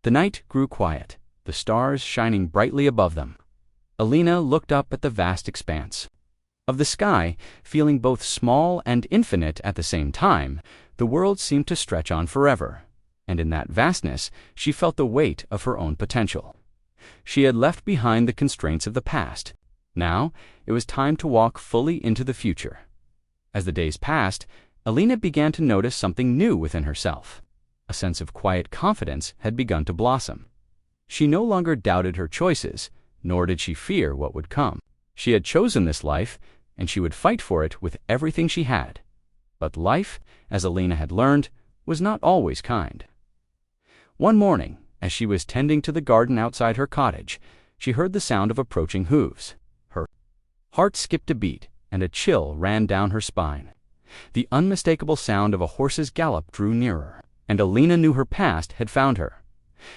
The night grew quiet, the stars shining brightly above them. Alina looked up at the vast expanse of the sky, feeling both small and infinite at the same time. The world seemed to stretch on forever, and in that vastness she felt the weight of her own potential. She had left behind the constraints of the past. Now, it was time to walk fully into the future. As the days passed, Alina began to notice something new within herself. A sense of quiet confidence had begun to blossom. She no longer doubted her choices, nor did she fear what would come. She had chosen this life, and she would fight for it with everything she had. But life, as Alina had learned, was not always kind. One morning, as she was tending to the garden outside her cottage, she heard the sound of approaching hooves. Her heart skipped a beat, and a chill ran down her spine. The unmistakable sound of a horse's gallop drew nearer, and Alina knew her past had found her.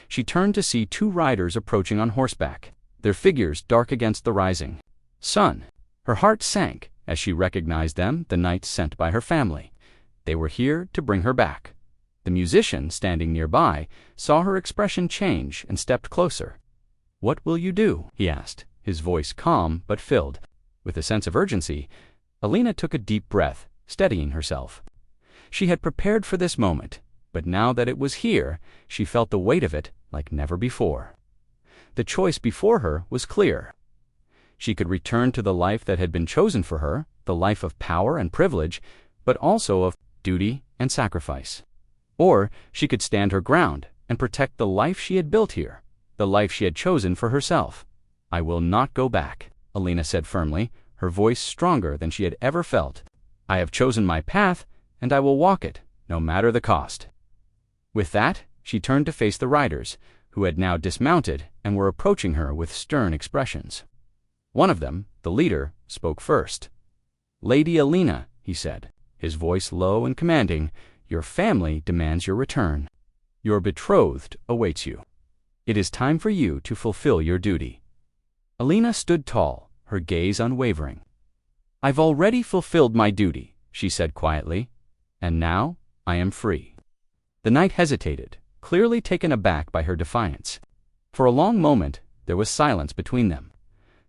She turned to see two riders approaching on horseback, their figures dark against the rising sun. Her heart sank as she recognized them, the knights sent by her family. They were here to bring her back. The musician, standing nearby, saw her expression change and stepped closer. "What will you do?" he asked, his voice calm but filled with a sense of urgency. Alina took a deep breath, steadying herself. She had prepared for this moment, but now that it was here, she felt the weight of it like never before. The choice before her was clear. She could return to the life that had been chosen for her, the life of power and privilege, but also of duty and sacrifice. Or she could stand her ground and protect the life she had built here, the life she had chosen for herself. "I will not go back," Alina said firmly, her voice stronger than she had ever felt. "I have chosen my path, and I will walk it, no matter the cost." With that, she turned to face the riders, who had now dismounted and were approaching her with stern expressions. One of them, the leader, spoke first. "Lady Alina," he said, his voice low and commanding, "your family demands your return. Your betrothed awaits you. It is time for you to fulfill your duty." Alina stood tall, her gaze unwavering. "I've already fulfilled my duty," she said quietly, "and now I am free." The knight hesitated, clearly taken aback by her defiance. For a long moment, there was silence between them.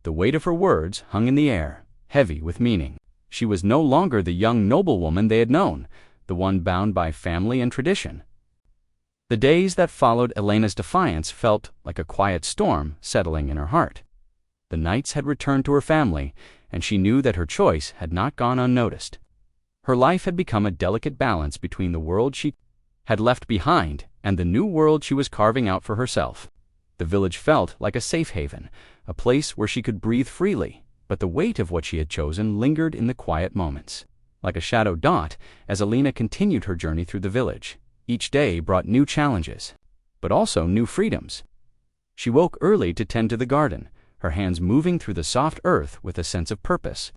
The weight of her words hung in the air, heavy with meaning. She was no longer the young noblewoman they had known, the one bound by family and tradition. The days that followed Alina's defiance felt like a quiet storm settling in her heart. The knights had returned to her family, and she knew that her choice had not gone unnoticed. Her life had become a delicate balance between the world she had left behind and the new world she was carving out for herself. The village felt like a safe haven, a place where she could breathe freely, but the weight of what she had chosen lingered in the quiet moments. Like a shadow dot, as Alina continued her journey through the village, each day brought new challenges, but also new freedoms. She woke early to tend to the garden, her hands moving through the soft earth with a sense of purpose.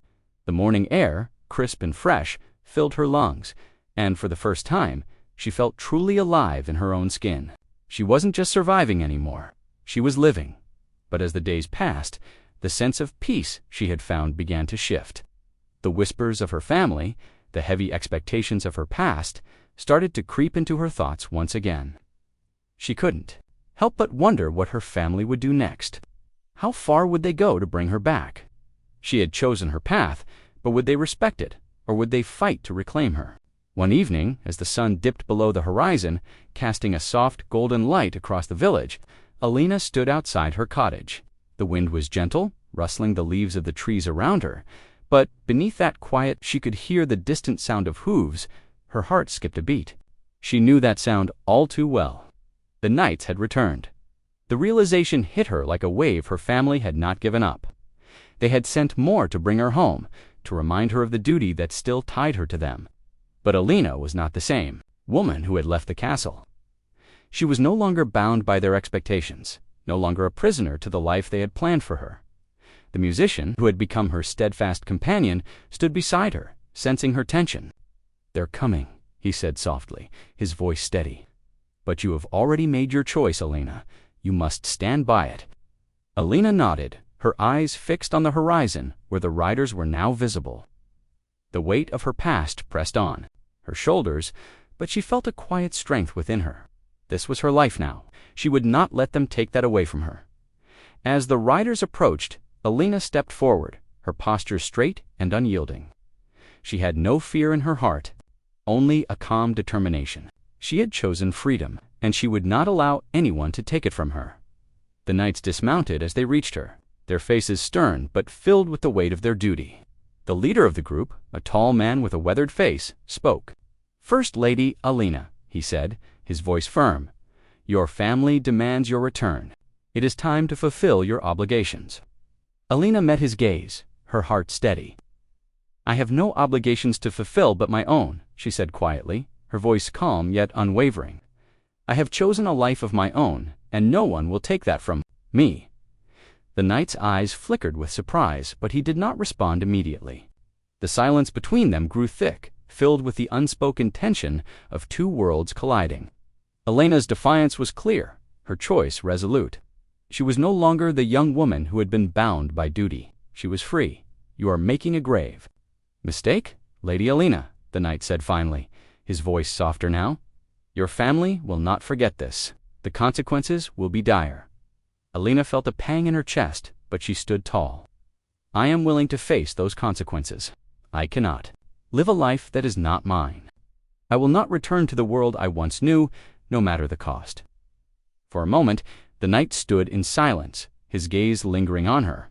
The morning air, crisp and fresh, filled her lungs, and for the first time, she felt truly alive in her own skin. She wasn't just surviving anymore, she was living. But as the days passed, the sense of peace she had found began to shift. The whispers of her family, the heavy expectations of her past, started to creep into her thoughts once again. She couldn't help but wonder what her family would do next. How far would they go to bring her back? She had chosen her path, but would they respect it, or would they fight to reclaim her? One evening, as the sun dipped below the horizon, casting a soft golden light across the village, Alina stood outside her cottage. The wind was gentle, rustling the leaves of the trees around her, but beneath that quiet she could hear the distant sound of hooves. Her heart skipped a beat. She knew that sound all too well. The knights had returned. The realization hit her like a wave. Her family had not given up. They had sent more to bring her home, to remind her of the duty that still tied her to them. But Alina was not the same woman who had left the castle. She was no longer bound by their expectations, no longer a prisoner to the life they had planned for her. The musician, who had become her steadfast companion, stood beside her, sensing her tension. "They're coming," he said softly, his voice steady. "But you have already made your choice, Alina. You must stand by it." Alina nodded, her eyes fixed on the horizon where the riders were now visible. The weight of her past pressed on her shoulders, but she felt a quiet strength within her. This was her life now. She would not let them take that away from her. As the riders approached, Alina stepped forward, her posture straight and unyielding. She had no fear in her heart, only a calm determination. She had chosen freedom, and she would not allow anyone to take it from her. The knights dismounted as they reached her. their faces stern but filled with the weight of their duty. The leader of the group, a tall man with a weathered face, spoke. "First Lady Alina," he said, his voice firm, "your family demands your return. It is time to fulfill your obligations." Alina met his gaze, her heart steady. "I have no obligations to fulfill but my own," she said quietly, her voice calm yet unwavering. "I have chosen a life of my own, and no one will take that from me." The knight's eyes flickered with surprise, but he did not respond immediately. The silence between them grew thick, filled with the unspoken tension of two worlds colliding. Elena's defiance was clear, her choice resolute. She was no longer the young woman who had been bound by duty. She was free. "You are making a grave mistake, Lady Alina," the knight said finally, his voice softer now. "Your family will not forget this. The consequences will be dire." Alina felt a pang in her chest, but she stood tall. "I am willing to face those consequences. I cannot live a life that is not mine. I will not return to the world I once knew, no matter the cost." For a moment, the knight stood in silence, his gaze lingering on her.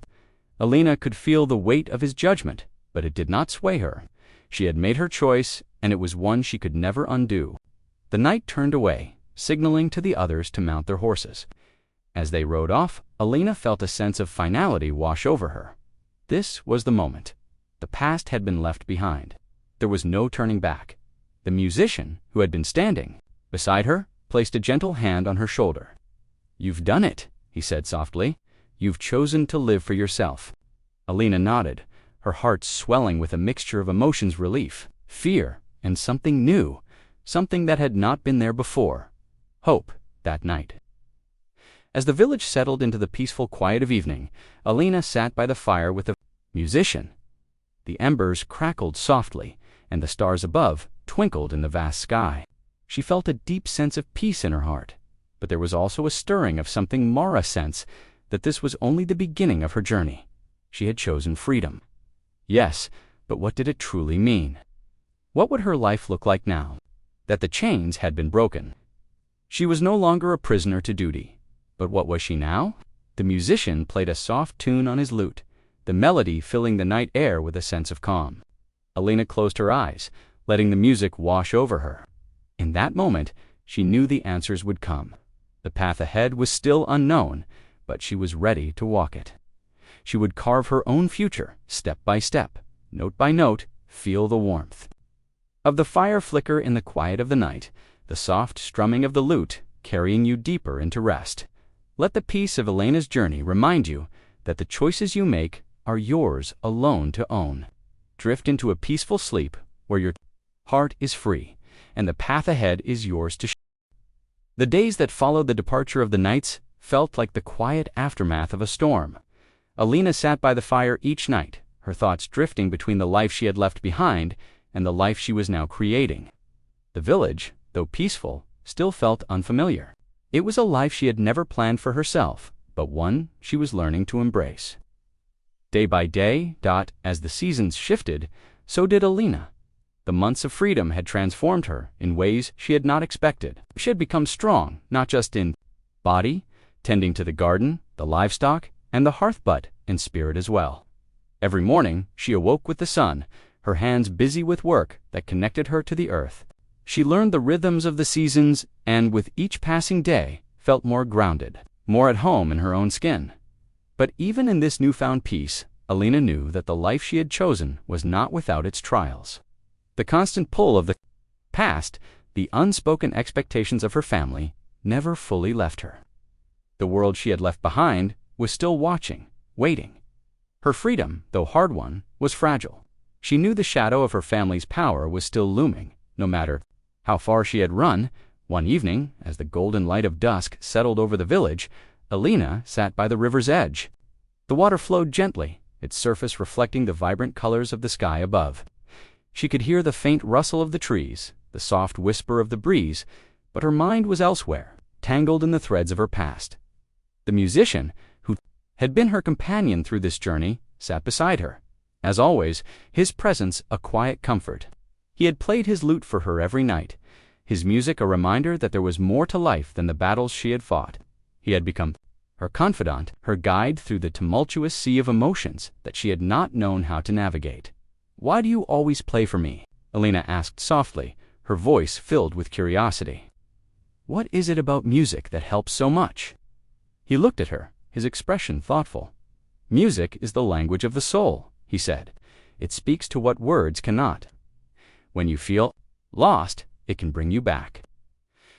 Alina could feel the weight of his judgment, but it did not sway her. She had made her choice, and it was one she could never undo. The knight turned away, signaling to the others to mount their horses. As they rode off, Alina felt a sense of finality wash over her. This was the moment. The past had been left behind. There was no turning back. The musician, who had been standing beside her, placed a gentle hand on her shoulder. "You've done it," he said softly. "You've chosen to live for yourself." Alina nodded, her heart swelling with a mixture of emotions: relief, fear, and something new, something that had not been there before: hope that night. As the village settled into the peaceful quiet of evening, Alina sat by the fire with the musician. The embers crackled softly, and the stars above twinkled in the vast sky. She felt a deep sense of peace in her heart, but there was also a stirring of something more, a sense that this was only the beginning of her journey. She had chosen freedom. Yes, but what did it truly mean? What would her life look like now that the chains had been broken? She was no longer a prisoner to duty. But what was she now? The musician played a soft tune on his lute, the melody filling the night air with a sense of calm. Alina closed her eyes, letting the music wash over her. In that moment, she knew the answers would come. The path ahead was still unknown, but she was ready to walk it. She would carve her own future, step by step, note by note, feel the warmth of the fire flicker in the quiet of the night, the soft strumming of the lute carrying you deeper into rest. Let the peace of Elena's journey remind you that the choices you make are yours alone to own. Drift into a peaceful sleep where your heart is free and the path ahead is yours to The days that followed the departure of the knights felt like the quiet aftermath of a storm. Alina sat by the fire each night, her thoughts drifting between the life she had left behind and the life she was now creating. The village, though peaceful, still felt unfamiliar. It was a life she had never planned for herself, but one she was learning to embrace. Day by day, as the seasons shifted, so did Alina. The months of freedom had transformed her in ways she had not expected. She had become strong, not just in body, tending to the garden, the livestock, and the hearth, but in spirit as well. Every morning, she awoke with the sun, her hands busy with work that connected her to the earth. She learned the rhythms of the seasons, and with each passing day, felt more grounded, more at home in her own skin. But even in this newfound peace, Alina knew that the life she had chosen was not without its trials. The constant pull of the past, the unspoken expectations of her family, never fully left her. The world she had left behind was still watching, waiting. Her freedom, though hard won, was fragile. She knew the shadow of her family's power was still looming, no matter how far she had run. One evening, as the golden light of dusk settled over the village, Alina sat by the river's edge. The water flowed gently, its surface reflecting the vibrant colors of the sky above. She could hear the faint rustle of the trees, the soft whisper of the breeze, but her mind was elsewhere, tangled in the threads of her past. The musician, who had been her companion through this journey, sat beside her. As always, his presence a quiet comfort. He had played his lute for her every night, his music a reminder that there was more to life than the battles she had fought. He had become her confidant, her guide through the tumultuous sea of emotions that she had not known how to navigate. "Why do you always play for me?" Alina asked softly, her voice filled with curiosity. "What is it about music that helps so much?" He looked at her, his expression thoughtful. "Music is the language of the soul," he said. "It speaks to what words cannot. When you feel lost, it can bring you back.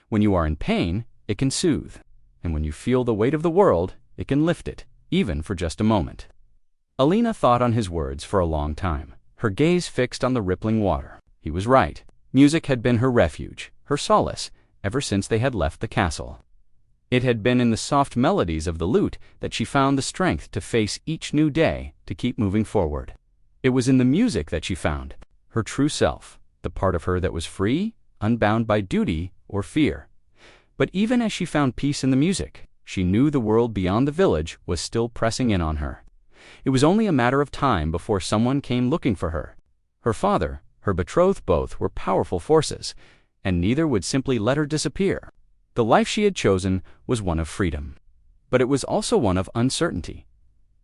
When you are in pain, it can soothe. And when you feel the weight of the world, it can lift it, even for just a moment." Alina thought on his words for a long time, her gaze fixed on the rippling water. He was right. Music had been her refuge, her solace, ever since they had left the castle. It had been in the soft melodies of the lute that she found the strength to face each new day, to keep moving forward. It was in the music that she found her true self, the part of her that was free, unbound by duty or fear. But even as she found peace in the music, she knew the world beyond the village was still pressing in on her. It was only a matter of time before someone came looking for her. Her father, her betrothed, both were powerful forces, and neither would simply let her disappear. The life she had chosen was one of freedom, but it was also one of uncertainty.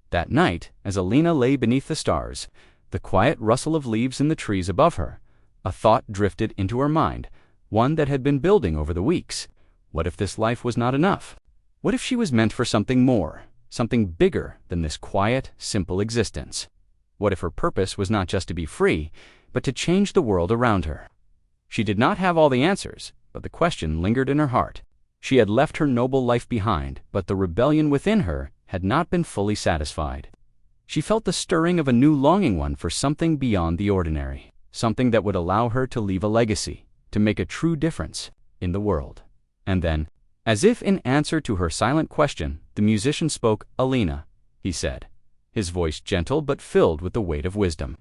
That night, as Alina lay beneath the stars, the quiet rustle of leaves in the trees above her, a thought drifted into her mind, one that had been building over the weeks. What if this life was not enough? What if she was meant for something more, something bigger than this quiet, simple existence? What if her purpose was not just to be free, but to change the world around her? She did not have all the answers, but the question lingered in her heart. She had left her noble life behind, but the rebellion within her had not been fully satisfied. She felt the stirring of a new longing one for something beyond the ordinary, something that would allow her to leave a legacy, to make a true difference in the world. And then, as if in answer to her silent question, the musician spoke. "Alina," he said, his voice gentle but filled with the weight of wisdom.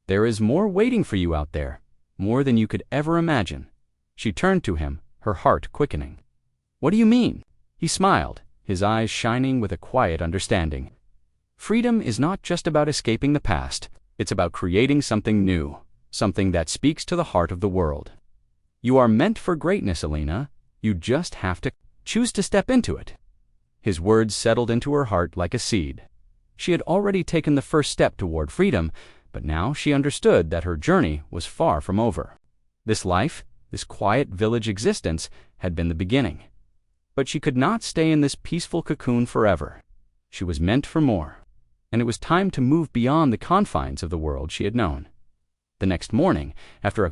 "There is more waiting for you out there, more than you could ever imagine." She turned to him, her heart quickening. "What do you mean?" He smiled, his eyes shining with a quiet understanding. "Freedom is not just about escaping the past. It's about creating something new, something that speaks to the heart of the world. You are meant for greatness, Alina. You just have to choose to step into it." His words settled into her heart like a seed. She had already taken the first step toward freedom, but now she understood that her journey was far from over. This life, this quiet village existence, had been the beginning. But she could not stay in this peaceful cocoon forever. She was meant for more, and it was time to move beyond the confines of the world she had known. The next morning, after a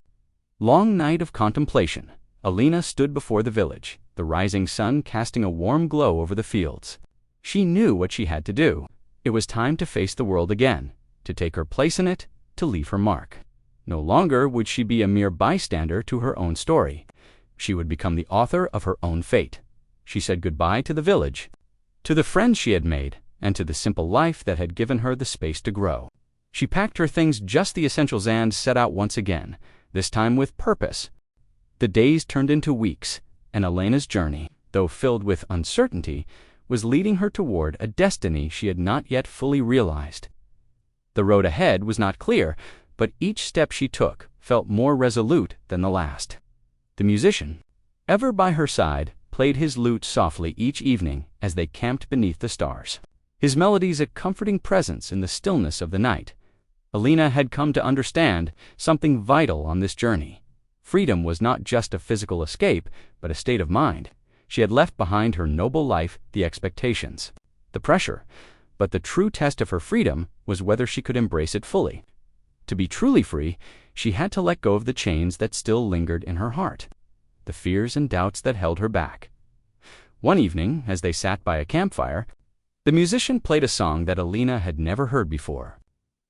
long night of contemplation, Alina stood before the village, the rising sun casting a warm glow over the fields. She knew what she had to do. It was time to face the world again, to take her place in it, to leave her mark. No longer would she be a mere bystander to her own story. She would become the author of her own fate. She said goodbye to the village, to the friends she had made, and to the simple life that had given her the space to grow. She packed her things, just the essentials, and set out once again, this time with purpose. The days turned into weeks, and Alina's journey, though filled with uncertainty, was leading her toward a destiny she had not yet fully realized. The road ahead was not clear, but each step she took felt more resolute than the last. The musician, ever by her side, played his lute softly each evening as they camped beneath the stars. His melodies a comforting presence in the stillness of the night. Alina had come to understand something vital on this journey. Freedom was not just a physical escape, but a state of mind. She had left behind her noble life, the expectations, the pressure, but the true test of her freedom was whether she could embrace it fully. To be truly free, she had to let go of the chains that still lingered in her heart, the fears and doubts that held her back. One evening, as they sat by a campfire, the musician played a song that Alina had never heard before.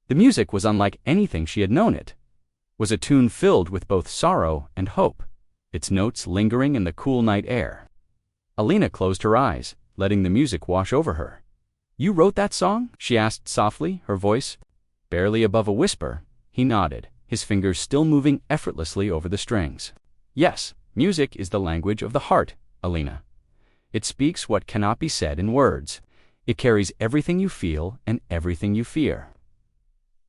The music was unlike anything she had known. It was a tune filled with both sorrow and hope, its notes lingering in the cool night air. Alina closed her eyes, letting the music wash over her. "You wrote that song?" she asked softly, her voice barely above a whisper. He nodded, his fingers still moving effortlessly over the strings. "Yes, music is the language of the heart, Alina. It speaks what cannot be said in words. It carries everything you feel and everything you fear."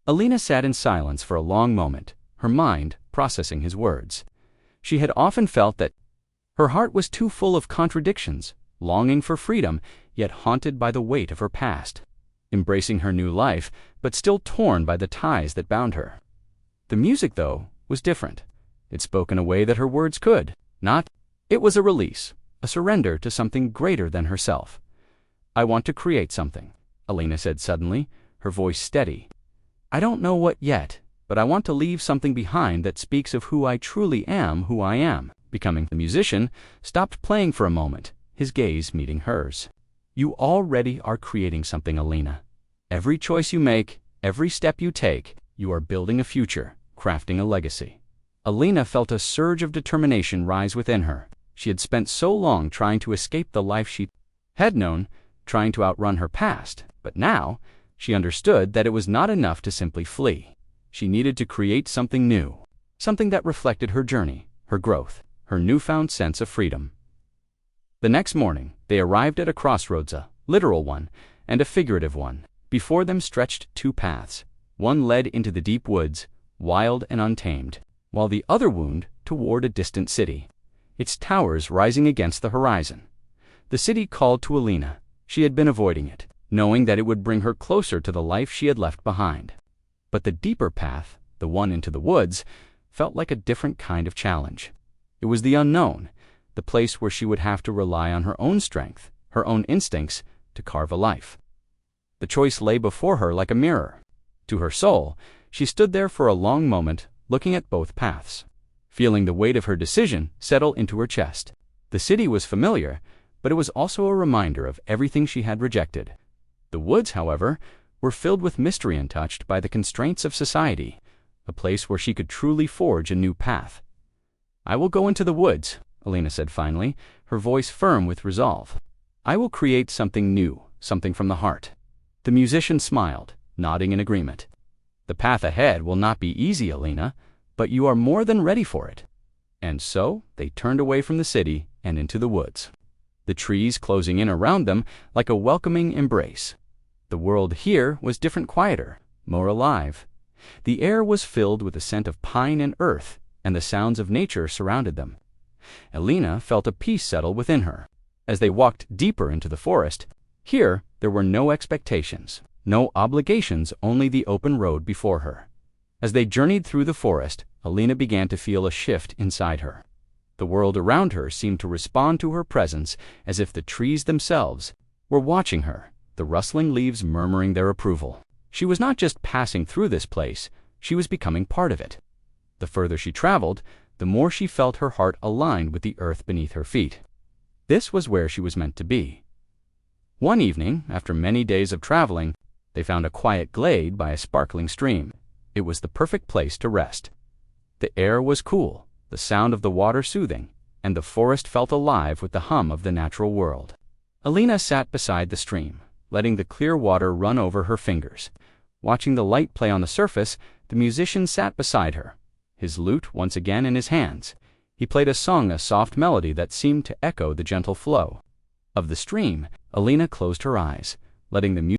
Alina sat in silence for a long moment, her mind processing his words. She had often felt that her heart was too full of contradictions, longing for freedom, yet haunted by the weight of her past, embracing her new life, but still torn by the ties that bound her. The music, though, was different. It spoke in a way that her words could not. It was a release, a surrender to something greater than herself. "I want to create something," Alina said suddenly, her voice steady. "I don't know what yet, but I want to leave something behind that speaks of who I truly am, who I am." Becoming. The musician stopped playing for a moment, his gaze meeting hers. "You already are creating something, Alina. Every choice you make, every step you take, you are building a future, crafting a legacy." Alina felt a surge of determination rise within her. She had spent so long trying to escape the life she had known, trying to outrun her past, but now she understood that it was not enough to simply flee. She needed to create something new, something that reflected her journey, her growth, her newfound sense of freedom. The next morning, they arrived at a crossroads, a literal one and a figurative one. Before them stretched two paths. One led into the deep woods, wild and untamed, while the other wound toward a distant city, its towers rising against the horizon. The city called to Alina. She had been avoiding it, knowing that it would bring her closer to the life she had left behind. But the deeper path, the one into the woods, felt like a different kind of challenge. It was the unknown, the place where she would have to rely on her own strength, her own instincts, to carve a life. The choice lay before her like a mirror. To her soul, she stood there for a long moment, looking at both paths, feeling the weight of her decision settle into her chest. The city was familiar, but it was also a reminder of everything she had rejected. The woods, however, were filled with mystery untouched by the constraints of society, a place where she could truly forge a new path. "I will go into the woods," Alina said finally, her voice firm with resolve. "I will create something new, something from the heart." The musician smiled, nodding in agreement. "The path ahead will not be easy, Alina, but you are more than ready for it." And so they turned away from the city and into the woods, the trees closing in around them like a welcoming embrace. The world here was different, quieter, more alive. The air was filled with the scent of pine and earth, and the sounds of nature surrounded them. Alina felt a peace settle within her. As they walked deeper into the forest, here there were no expectations, no obligations, only the open road before her. As they journeyed through the forest, Alina began to feel a shift inside her. The world around her seemed to respond to her presence as if the trees themselves were watching her, the rustling leaves murmuring their approval. She was not just passing through this place, she was becoming part of it. The further she traveled, the more she felt her heart aligned with the earth beneath her feet. This was where she was meant to be. One evening, after many days of traveling, they found a quiet glade by a sparkling stream. It was the perfect place to rest. The air was cool, the sound of the water soothing, and the forest felt alive with the hum of the natural world. Alina sat beside the stream, letting the clear water run over her fingers. Watching the light play on the surface, the musician sat beside her, his lute once again in his hands. He played a song, a soft melody that seemed to echo the gentle flow of the stream. Alina closed her eyes, letting the music.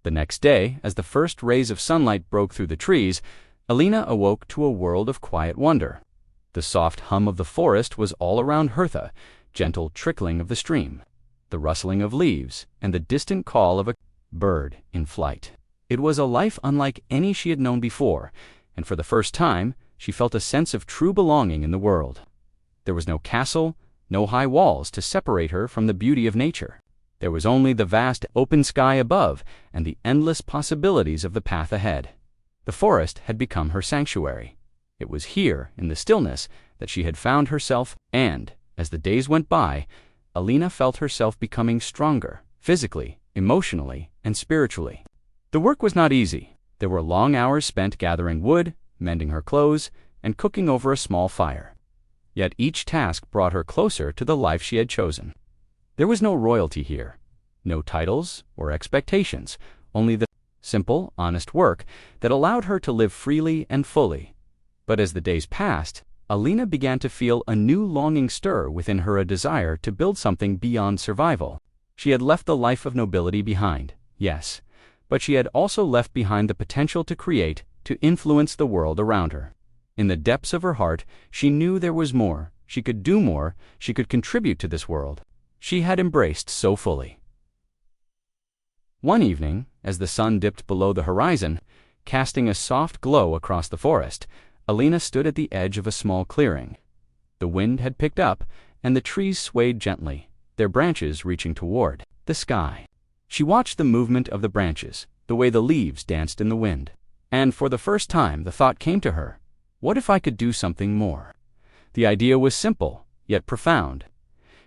The next day, as the first rays of sunlight broke through the trees, Alina awoke to a world of quiet wonder. The soft hum of the forest was all around her, the gentle trickling of the stream, the rustling of leaves, and the distant call of a bird in flight. It was a life unlike any she had known before, and for the first time, she felt a sense of true belonging in the world. There was no castle, no high walls to separate her from the beauty of nature. There was only the vast open sky above and the endless possibilities of the path ahead. The forest had become her sanctuary. It was here, in the stillness, that she had found herself, and, as the days went by, Alina felt herself becoming stronger, physically, emotionally, and spiritually. The work was not easy. There were long hours spent gathering wood, mending her clothes, and cooking over a small fire. Yet each task brought her closer to the life she had chosen. There was no royalty here, no titles or expectations, only the simple, honest work that allowed her to live freely and fully. But as the days passed, Alina began to feel a new longing stir within her, a desire to build something beyond survival. She had left the life of nobility behind, yes, but she had also left behind the potential to create, to influence the world around her. In the depths of her heart, she knew there was more. She could do more. She could contribute to this world she had embraced so fully. One evening, as the sun dipped below the horizon, casting a soft glow across the forest, Alina stood at the edge of a small clearing. The wind had picked up, and the trees swayed gently, their branches reaching toward the sky. She watched the movement of the branches, the way the leaves danced in the wind. And for the first time the thought came to her, what if I could do something more? The idea was simple, yet profound.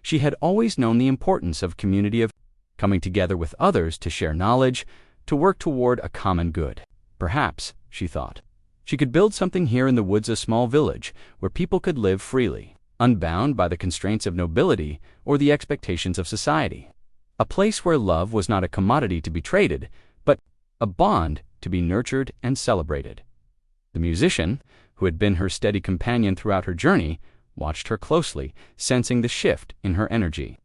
She had always known the importance of community, of coming together with others to share knowledge, to work toward a common good. Perhaps, she thought, she could build something here in the woods, a small village where people could live freely, unbound by the constraints of nobility or the expectations of society. A place where love was not a commodity to be traded, but a bond to be nurtured and celebrated. The musician, who had been her steady companion throughout her journey, watched her closely, sensing the shift in her energy.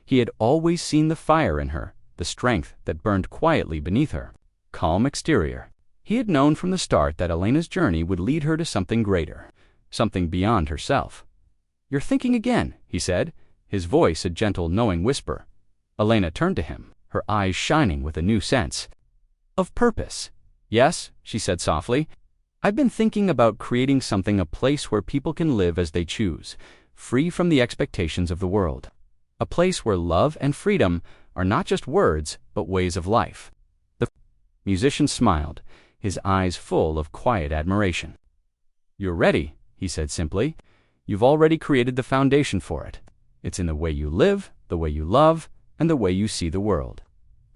He had always seen the fire in her, the strength that burned quietly beneath her calm exterior. He had known from the start that Alina's journey would lead her to something greater, something beyond herself. "You're thinking again," he said, his voice a gentle, knowing whisper. Alina turned to him, her eyes shining with a new sense of purpose. "Yes," she said softly, "I've been thinking about creating something, a place where people can live as they choose, free from the expectations of the world. A place where love and freedom are not just words, but ways of life." The musician smiled, his eyes full of quiet admiration. "You're ready," he said simply. "You've already created the foundation for it. It's in the way you live, the way you love, and the way you see the world.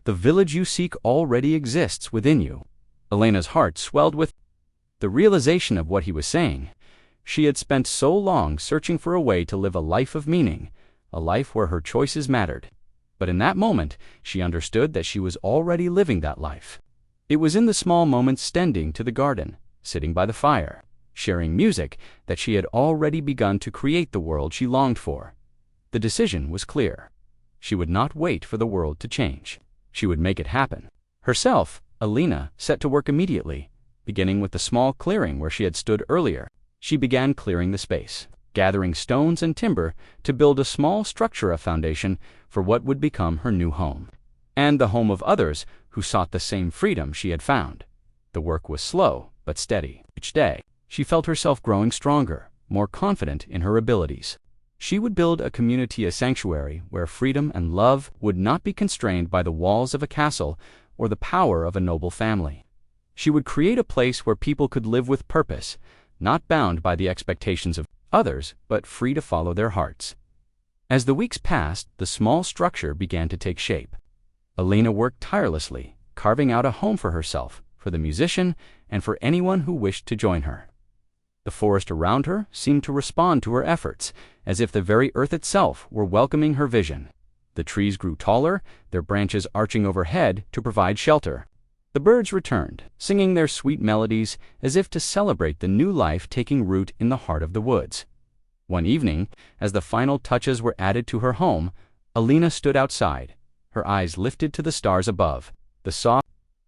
The village you seek already exists within you." Alina's heart swelled with the realization of what he was saying. She had spent so long searching for a way to live a life of meaning, a life where her choices mattered. But in that moment, she understood that she was already living that life. It was in the small moments, tending to the garden, sitting by the fire, sharing music, that she had already begun to create the world she longed for. The decision was clear. She would not wait for the world to change. She would make it happen. Herself, Alina set to work immediately. Beginning with the small clearing where she had stood earlier, she began clearing the space, gathering stones and timber to build a small structure, a foundation for what would become her new home, and the home of others who sought the same freedom she had found. The work was slow but steady. Each day, she felt herself growing stronger, more confident in her abilities. She would build a community, a sanctuary where freedom and love would not be constrained by the walls of a castle or the power of a noble family. She would create a place where people could live with purpose, not bound by the expectations of others, but free to follow their hearts. As the weeks passed, the small structure began to take shape. Alina worked tirelessly, carving out a home for herself, for the musician, and for anyone who wished to join her. The forest around her seemed to respond to her efforts, as if the very earth itself were welcoming her vision. The trees grew taller, their branches arching overhead to provide shelter. The birds returned, singing their sweet melodies as if to celebrate the new life taking root in the heart of the woods. One evening, as the final touches were added to her home, Alina stood outside, her eyes lifted to the stars above.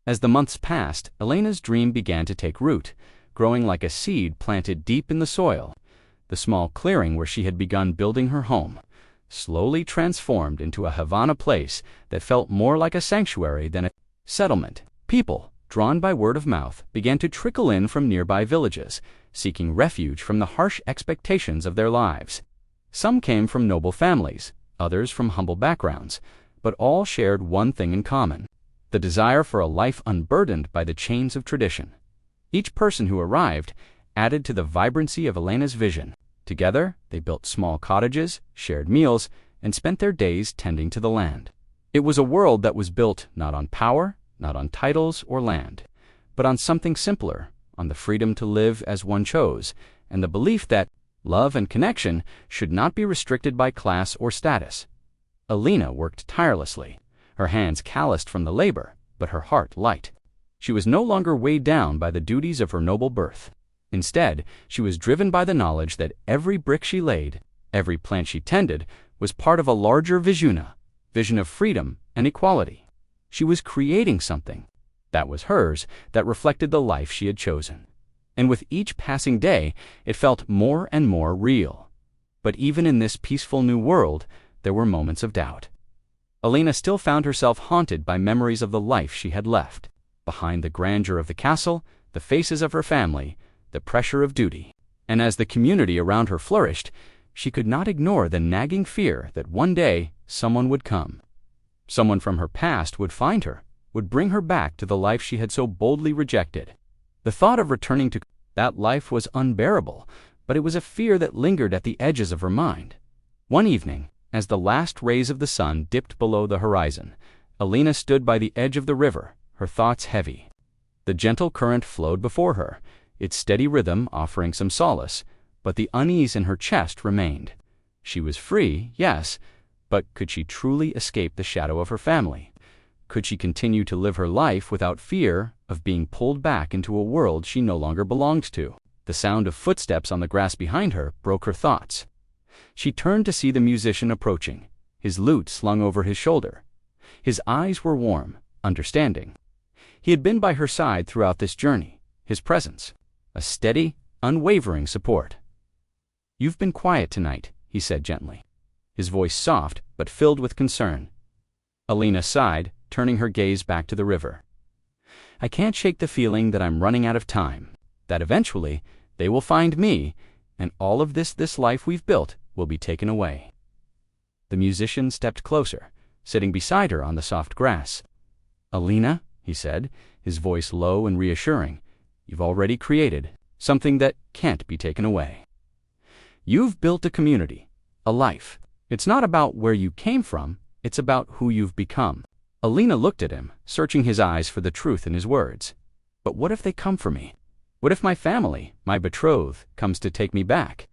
As the months passed, Alina's dream began to take root, growing like a seed planted deep in the soil. The small clearing where she had begun building her home slowly transformed into a Havana place that felt more like a sanctuary than a settlement. People, drawn by word of mouth, began to trickle in from nearby villages, seeking refuge from the harsh expectations of their lives. Some came from noble families, others from humble backgrounds, but all shared one thing in common: the desire for a life unburdened by the chains of tradition. Each person who arrived added to the vibrancy of Alina's vision. Together, they built small cottages, shared meals, and spent their days tending to the land. It was a world that was built not on power, not on titles or land, but on something simpler, on the freedom to live as one chose, and the belief that love and connection should not be restricted by class or status. Alina worked tirelessly, her hands calloused from the labor, but her heart light. She was no longer weighed down by the duties of her noble birth. Instead, she was driven by the knowledge that every brick she laid, every plant she tended, was part of a larger vision of freedom and equality. She was creating something that was hers, that reflected the life she had chosen. And with each passing day, it felt more and more real. But even in this peaceful new world, there were moments of doubt. Alina still found herself haunted by memories of the life she had left. Behind the grandeur of the castle, the faces of her family, the pressure of duty. And as the community around her flourished, she could not ignore the nagging fear that one day someone would come. Someone from her past would find her, would bring her back to the life she had so boldly rejected. The thought of returning to that life was unbearable, but it was a fear that lingered at the edges of her mind. One evening, as the last rays of the sun dipped below the horizon, Alina stood by the edge of the river, her thoughts heavy. The gentle current flowed before her, its steady rhythm offering some solace, but the unease in her chest remained. She was free, yes, but could she truly escape the shadow of her family? Could she continue to live her life without fear of being pulled back into a world she no longer belonged to? The sound of footsteps on the grass behind her broke her thoughts. She turned to see the musician approaching, his lute slung over his shoulder. His eyes were warm, understanding. He had been by her side throughout this journey, his presence, a steady, unwavering support. "You've been quiet tonight," he said gently, his voice soft but filled with concern. Alina sighed, turning her gaze back to the river. "I can't shake the feeling that I'm running out of time, that eventually they will find me, and all of this life we've built will be taken away." The musician stepped closer, sitting beside her on the soft grass. "Alina," he said, his voice low and reassuring, "you've already created something that can't be taken away. You've built a community, a life. It's not about where you came from, it's about who you've become." Alina looked at him, searching his eyes for the truth in his words. "But what if they come for me? What if my family, my betrothed, comes to take me back?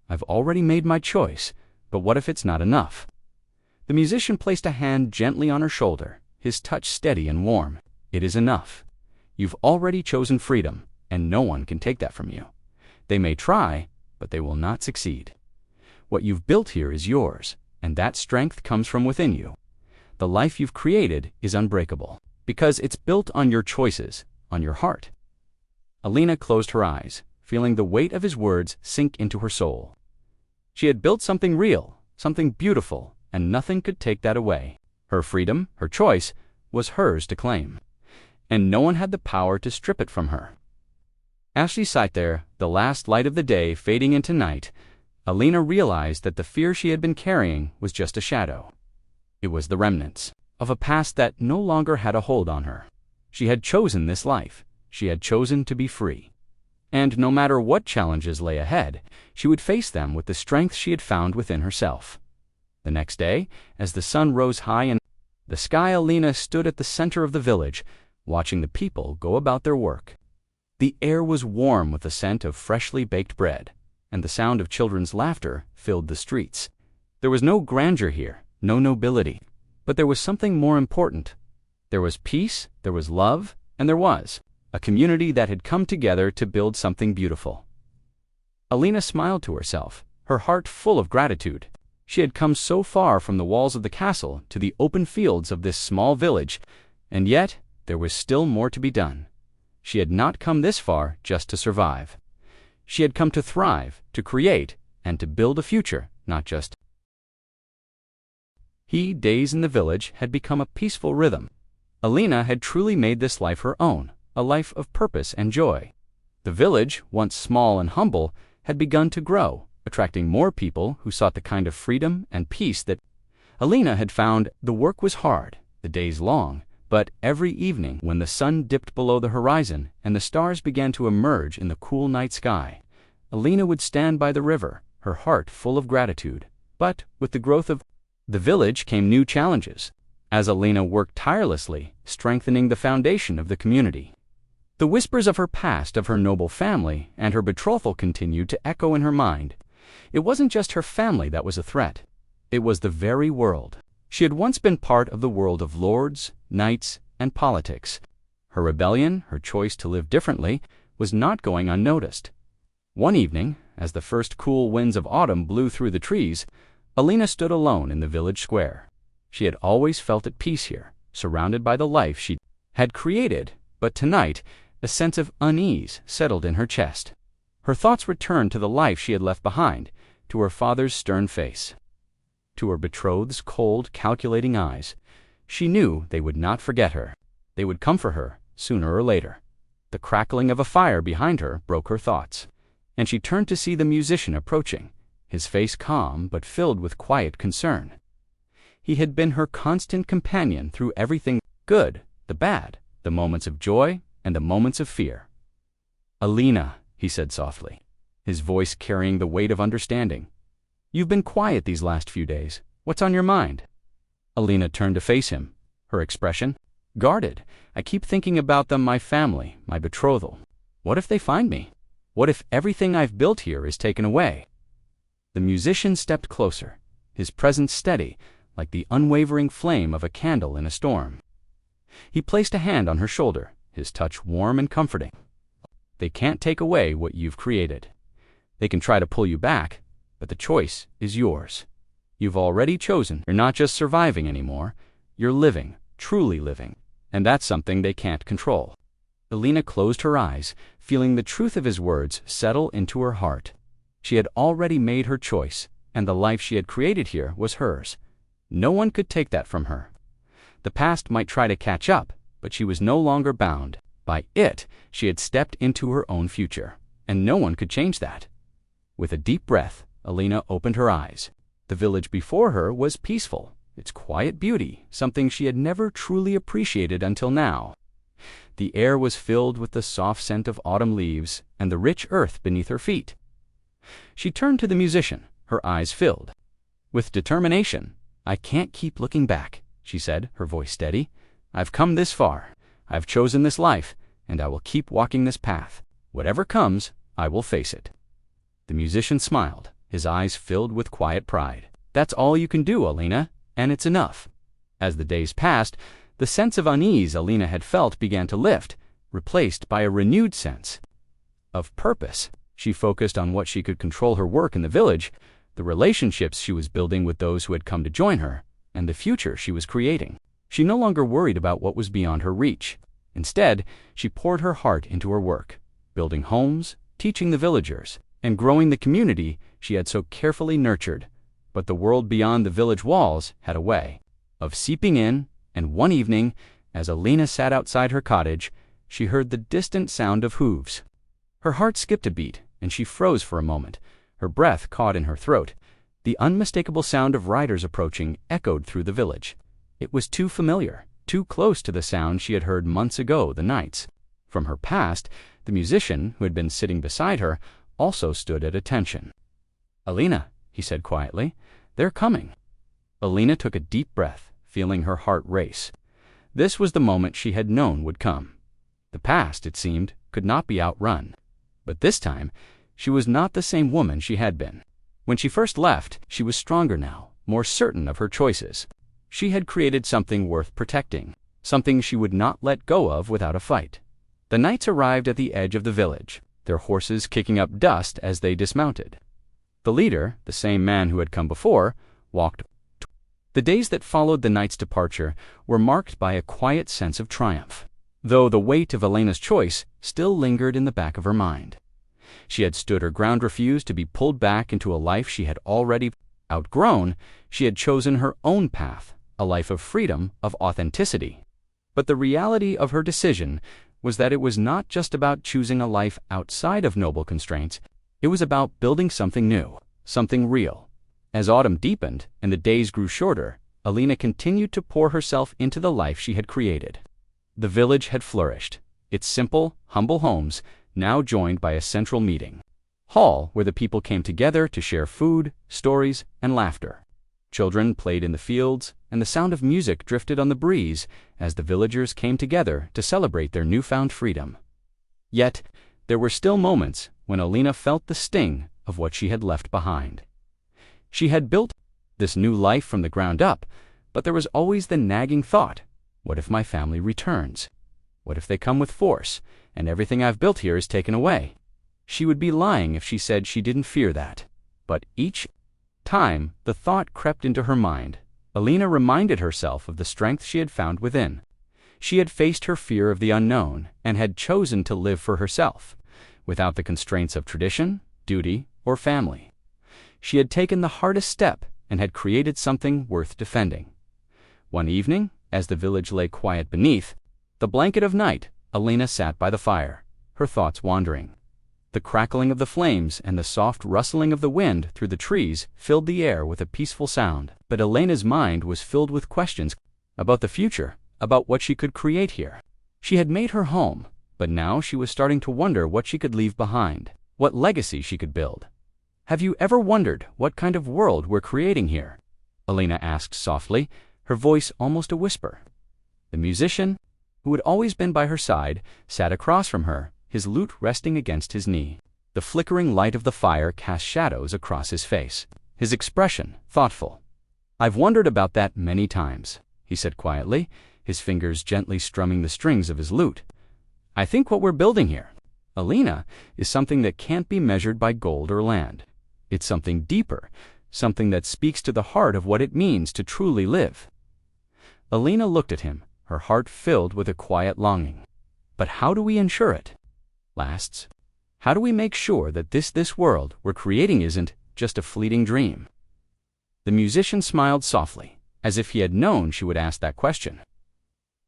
I've already made my choice, but what if it's not enough?" The musician placed a hand gently on her shoulder, his touch steady and warm. "It is enough. You've already chosen freedom, and no one can take that from you. They may try, but they will not succeed. What you've built here is yours, and that strength comes from within you. The life you've created is unbreakable, because it's built on your choices, on your heart." Alina closed her eyes, feeling the weight of his words sink into her soul. She had built something real, something beautiful, and nothing could take that away. Her freedom, her choice, was hers to claim, and no one had the power to strip it from her. As she sat there, the last light of the day fading into night, Alina realized that the fear she had been carrying was just a shadow. It was the remnants of a past that no longer had a hold on her. She had chosen this life. She had chosen to be free. And no matter what challenges lay ahead, she would face them with the strength she had found within herself. The next day, as the sun rose high in the sky, Alina stood at the center of the village, watching the people go about their work. The air was warm with the scent of freshly baked bread, and the sound of children's laughter filled the streets. There was no grandeur here, no nobility, but there was something more important. There was peace, there was love, and there was a community that had come together to build something beautiful. Alina smiled to herself, her heart full of gratitude. She had come so far from the walls of the castle to the open fields of this small village, and yet there was still more to be done. She had not come this far just to survive. She had come to thrive, to create, and to build a future, not just. Days in the village had become a peaceful rhythm. Alina had truly made this life her own, a life of purpose and joy. The village, once small and humble, had begun to grow, attracting more people who sought the kind of freedom and peace that Alina had found. The work was hard, the days long, but every evening when the sun dipped below the horizon and the stars began to emerge in the cool night sky, Alina would stand by the river, her heart full of gratitude. But with the growth of the village came new challenges, as Alina worked tirelessly, strengthening the foundation of the community. The whispers of her past, of her noble family, and her betrothal continued to echo in her mind. It wasn't just her family that was a threat. It was the very world. She had once been part of the world of lords, knights, and politics. Her rebellion, her choice to live differently, was not going unnoticed. One evening, as the first cool winds of autumn blew through the trees, Alina stood alone in the village square. She had always felt at peace here, surrounded by the life she had created, but tonight, a sense of unease settled in her chest. Her thoughts returned to the life she had left behind, to her father's stern face. to her betrothed's cold, calculating eyes. She knew they would not forget her. They would come for her, sooner or later. The crackling of a fire behind her broke her thoughts, and she turned to see the musician approaching, his face calm but filled with quiet concern. He had been her constant companion through everything good, the bad, the moments of joy, and the moments of fear. "Alina," he said softly, his voice carrying the weight of understanding. "You've been quiet these last few days. What's on your mind?" Alina turned to face him, her expression guarded. "I keep thinking about them, my family, my betrothal. What if they find me? What if everything I've built here is taken away?" The musician stepped closer, his presence steady, like the unwavering flame of a candle in a storm. He placed a hand on her shoulder, his touch warm and comforting. "They can't take away what you've created. They can try to pull you back, but the choice is yours. You've already chosen. You're not just surviving anymore. You're living, truly living, and that's something they can't control." Alina closed her eyes, feeling the truth of his words settle into her heart. She had already made her choice, and the life she had created here was hers. No one could take that from her. The past might try to catch up, but she was no longer bound. By it, she had stepped into her own future, and no one could change that. With a deep breath, Alina opened her eyes. The village before her was peaceful, its quiet beauty, something she had never truly appreciated until now. The air was filled with the soft scent of autumn leaves and the rich earth beneath her feet. She turned to the musician, her eyes filled. With determination, "I can't keep looking back," she said, her voice steady. "I've come this far. I've chosen this life, and I will keep walking this path. Whatever comes, I will face it." The musician smiled, his eyes filled with quiet pride. "That's all you can do, Alina, and it's enough." As the days passed, the sense of unease Alina had felt began to lift, replaced by a renewed sense of purpose. She focused on what she could control: her work in the village, the relationships she was building with those who had come to join her, and the future she was creating. She no longer worried about what was beyond her reach. Instead, she poured her heart into her work, building homes, teaching the villagers, and growing the community she had so carefully nurtured. But the world beyond the village walls had a way of seeping in, and one evening, as Alina sat outside her cottage, she heard the distant sound of hooves. Her heart skipped a beat, and she froze for a moment, her breath caught in her throat. The unmistakable sound of riders approaching echoed through the village. It was too familiar, too close to the sound she had heard months ago, the nights. From her past, the musician, who had been sitting beside her, also stood at attention. "Alina," he said quietly, "they're coming." Alina took a deep breath, feeling her heart race. This was the moment she had known would come. The past, it seemed, could not be outrun. But this time, she was not the same woman she had been. When she first left, she was stronger now, more certain of her choices. She had created something worth protecting, something she would not let go of without a fight. The knights arrived at the edge of the village, their horses kicking up dust as they dismounted. The leader, the same man who had come before, walked. The days that followed the knight's departure were marked by a quiet sense of triumph, though the weight of Elena's choice still lingered in the back of her mind. She had stood her ground, refused to be pulled back into a life she had already outgrown. She had chosen her own path, a life of freedom, of authenticity. But the reality of her decision was that it was not just about choosing a life outside of noble constraints. It was about building something new, something real. As autumn deepened and the days grew shorter, Alina continued to pour herself into the life she had created. The village had flourished, its simple, humble homes now joined by a central meeting hall where the people came together to share food, stories, and laughter. Children played in the fields, and the sound of music drifted on the breeze as the villagers came together to celebrate their newfound freedom. Yet, there were still moments when Alina felt the sting of what she had left behind. She had built this new life from the ground up, but there was always the nagging thought, what if my family returns? What if they come with force, and everything I've built here is taken away? She would be lying if she said she didn't fear that. But each time the thought crept into her mind, Alina reminded herself of the strength she had found within. She had faced her fear of the unknown and had chosen to live for herself, without the constraints of tradition, duty, or family. She had taken the hardest step and had created something worth defending. One evening, as the village lay quiet beneath the blanket of night, Elena sat by the fire, her thoughts wandering. The crackling of the flames and the soft rustling of the wind through the trees filled the air with a peaceful sound. But Elena's mind was filled with questions about the future, about what she could create here. She had made her home, but now she was starting to wonder what she could leave behind, what legacy she could build. "Have you ever wondered what kind of world we're creating here?" Elena asked softly, her voice almost a whisper. The musician, who had always been by her side, sat across from her, his lute resting against his knee. The flickering light of the fire cast shadows across his face, his expression thoughtful. "I've wondered about that many times," he said quietly, his fingers gently strumming the strings of his lute. "I think what we're building here, Elena, is something that can't be measured by gold or land. It's something deeper, something that speaks to the heart of what it means to truly live." Elena looked at him, her heart filled with a quiet longing. "But how do we ensure it? Lasts? How do we make sure that this world we're creating isn't just a fleeting dream?" The musician smiled softly, as if he had known she would ask that question.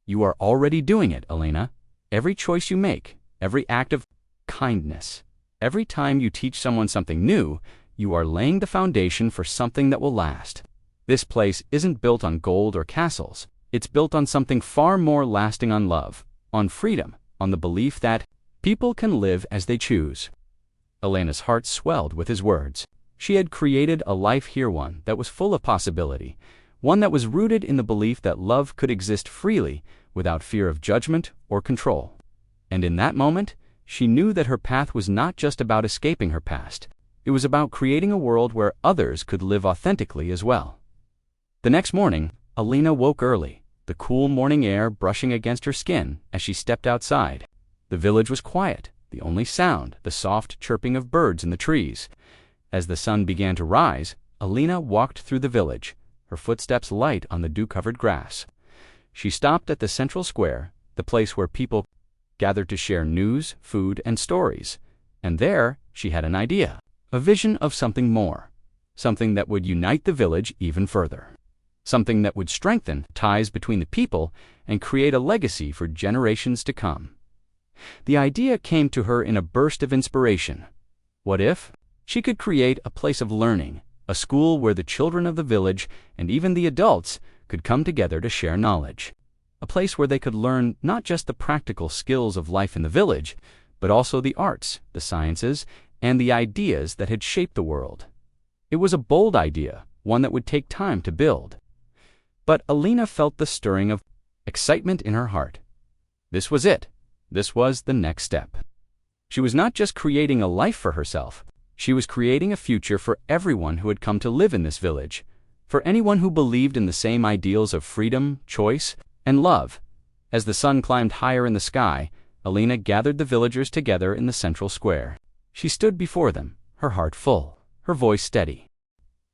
"You are already doing it, Elena. Every choice you make, every act of kindness, every time you teach someone something new, you are laying the foundation for something that will last. This place isn't built on gold or castles. It's built on something far more lasting, on love, on freedom, on the belief that people can live as they choose." Elena's heart swelled with his words. She had created a life here, one that was full of possibility, one that was rooted in the belief that love could exist freely without fear of judgment or control. And in that moment, she knew that her path was not just about escaping her past. It was about creating a world where others could live authentically as well. The next morning, Elena woke early, the cool morning air brushing against her skin as she stepped outside. The village was quiet, the only sound the soft chirping of birds in the trees. As the sun began to rise, Elena walked through the village, her footsteps light on the dew-covered grass. She stopped at the central square, the place where people gathered to share news, food, and stories. And there she had an idea, a vision of something more, something that would unite the village even further, something that would strengthen ties between the people and create a legacy for generations to come. The idea came to her in a burst of inspiration. What if she could create a place of learning, a school where the children of the village and even the adults could come together to share knowledge, a place where they could learn not just the practical skills of life in the village, but also the arts, the sciences, and the ideas that had shaped the world. It was a bold idea, one that would take time to build. But Elena felt the stirring of excitement in her heart. This was it. This was the next step. She was not just creating a life for herself. She was creating a future for everyone who had come to live in this village, for anyone who believed in the same ideals of freedom, choice, and love. As the sun climbed higher in the sky, Elena gathered the villagers together in the central square. She stood before them, her heart full, her voice steady.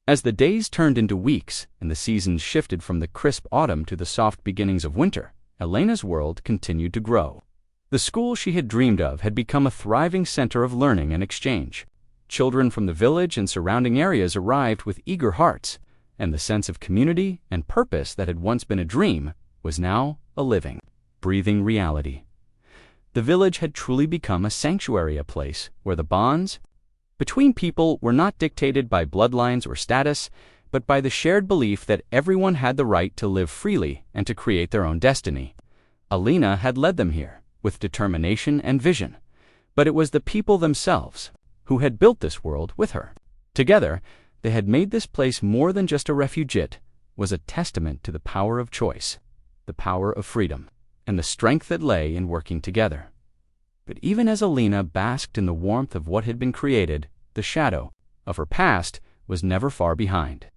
As the days turned into weeks and the seasons shifted from the crisp autumn to the soft beginnings of winter, Elena's world continued to grow. The school she had dreamed of had become a thriving center of learning and exchange. Children from the village and surrounding areas arrived with eager hearts, and the sense of community and purpose that had once been a dream was now a living, breathing reality. The village had truly become a sanctuary, a place where the bonds between people were not dictated by bloodlines or status, but by the shared belief that everyone had the right to live freely and to create their own destiny. Elena had led them here, with determination and vision, but it was the people themselves who had built this world with her. Together, they had made this place more than just a refuge. It was a testament to the power of choice, the power of freedom, and the strength that lay in working together. But even as Elena basked in the warmth of what had been created, the shadow of her past was never far behind.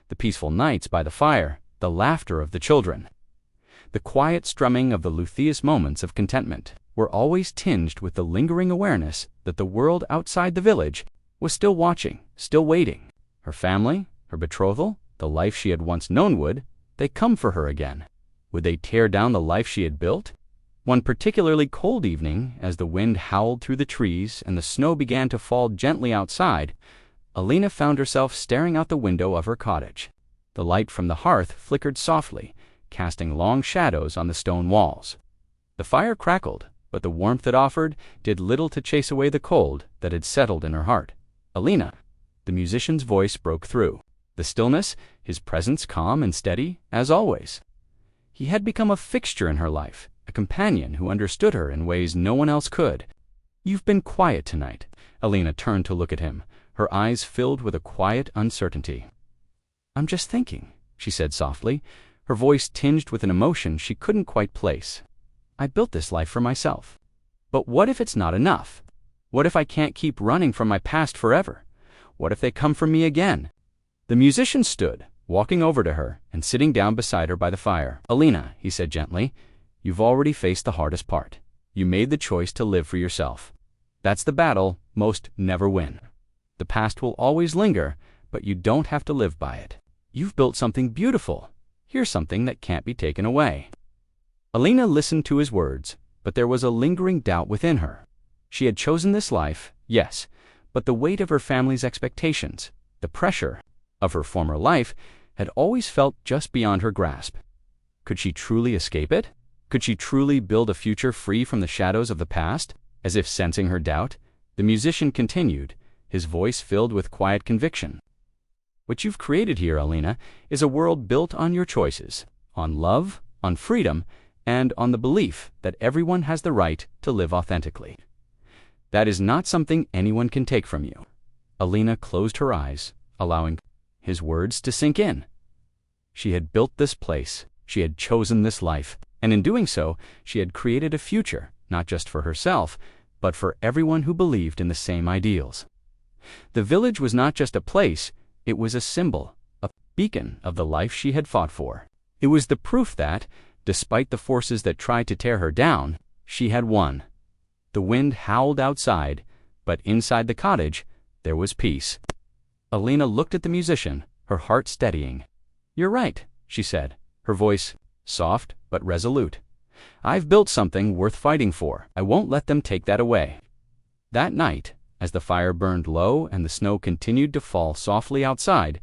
The peaceful nights by the fire, the laughter of the children, the quiet strumming of the luthiest moments of contentment were always tinged with the lingering awareness that the world outside the village was still watching, still waiting. Her family, her betrothal, the life she had once known, would they come for her again? Would they tear down the life she had built? One particularly cold evening, as the wind howled through the trees and the snow began to fall gently outside, Alina found herself staring out the window of her cottage. The light from the hearth flickered softly, casting long shadows on the stone walls. The fire crackled, but the warmth it offered did little to chase away the cold that had settled in her heart. "Alina!" The musician's voice broke through the stillness, his presence calm and steady, as always. He had become a fixture in her life, a companion who understood her in ways no one else could. "You've been quiet tonight." Alina turned to look at him, her eyes filled with a quiet uncertainty. "I'm just thinking," she said softly, her voice tinged with an emotion she couldn't quite place. "I built this life for myself. But what if it's not enough? What if I can't keep running from my past forever? What if they come for me again?" The musician stood, walking over to her and sitting down beside her by the fire. "Alina," he said gently, "you've already faced the hardest part. You made the choice to live for yourself. That's the battle most never win. The past will always linger, but you don't have to live by it. You've built something beautiful. Here's something that can't be taken away." Alina listened to his words, but there was a lingering doubt within her. She had chosen this life, yes, but the weight of her family's expectations, the pressure of her former life, had always felt just beyond her grasp. Could she truly escape it? Could she truly build a future free from the shadows of the past? As if sensing her doubt, the musician continued, his voice filled with quiet conviction. "What you've created here, Alina, is a world built on your choices, on love, on freedom, and on the belief that everyone has the right to live authentically. That is not something anyone can take from you." Alina closed her eyes, allowing his words to sink in. She had built this place, she had chosen this life, and in doing so, she had created a future, not just for herself, but for everyone who believed in the same ideals. The village was not just a place, it was a symbol, a beacon of the life she had fought for. It was the proof that, despite the forces that tried to tear her down, she had won. The wind howled outside, but inside the cottage, there was peace. Alina looked at the musician, her heart steadying. "You're right," she said, her voice soft but resolute. "I've built something worth fighting for. I won't let them take that away." That night, as the fire burned low and the snow continued to fall softly outside,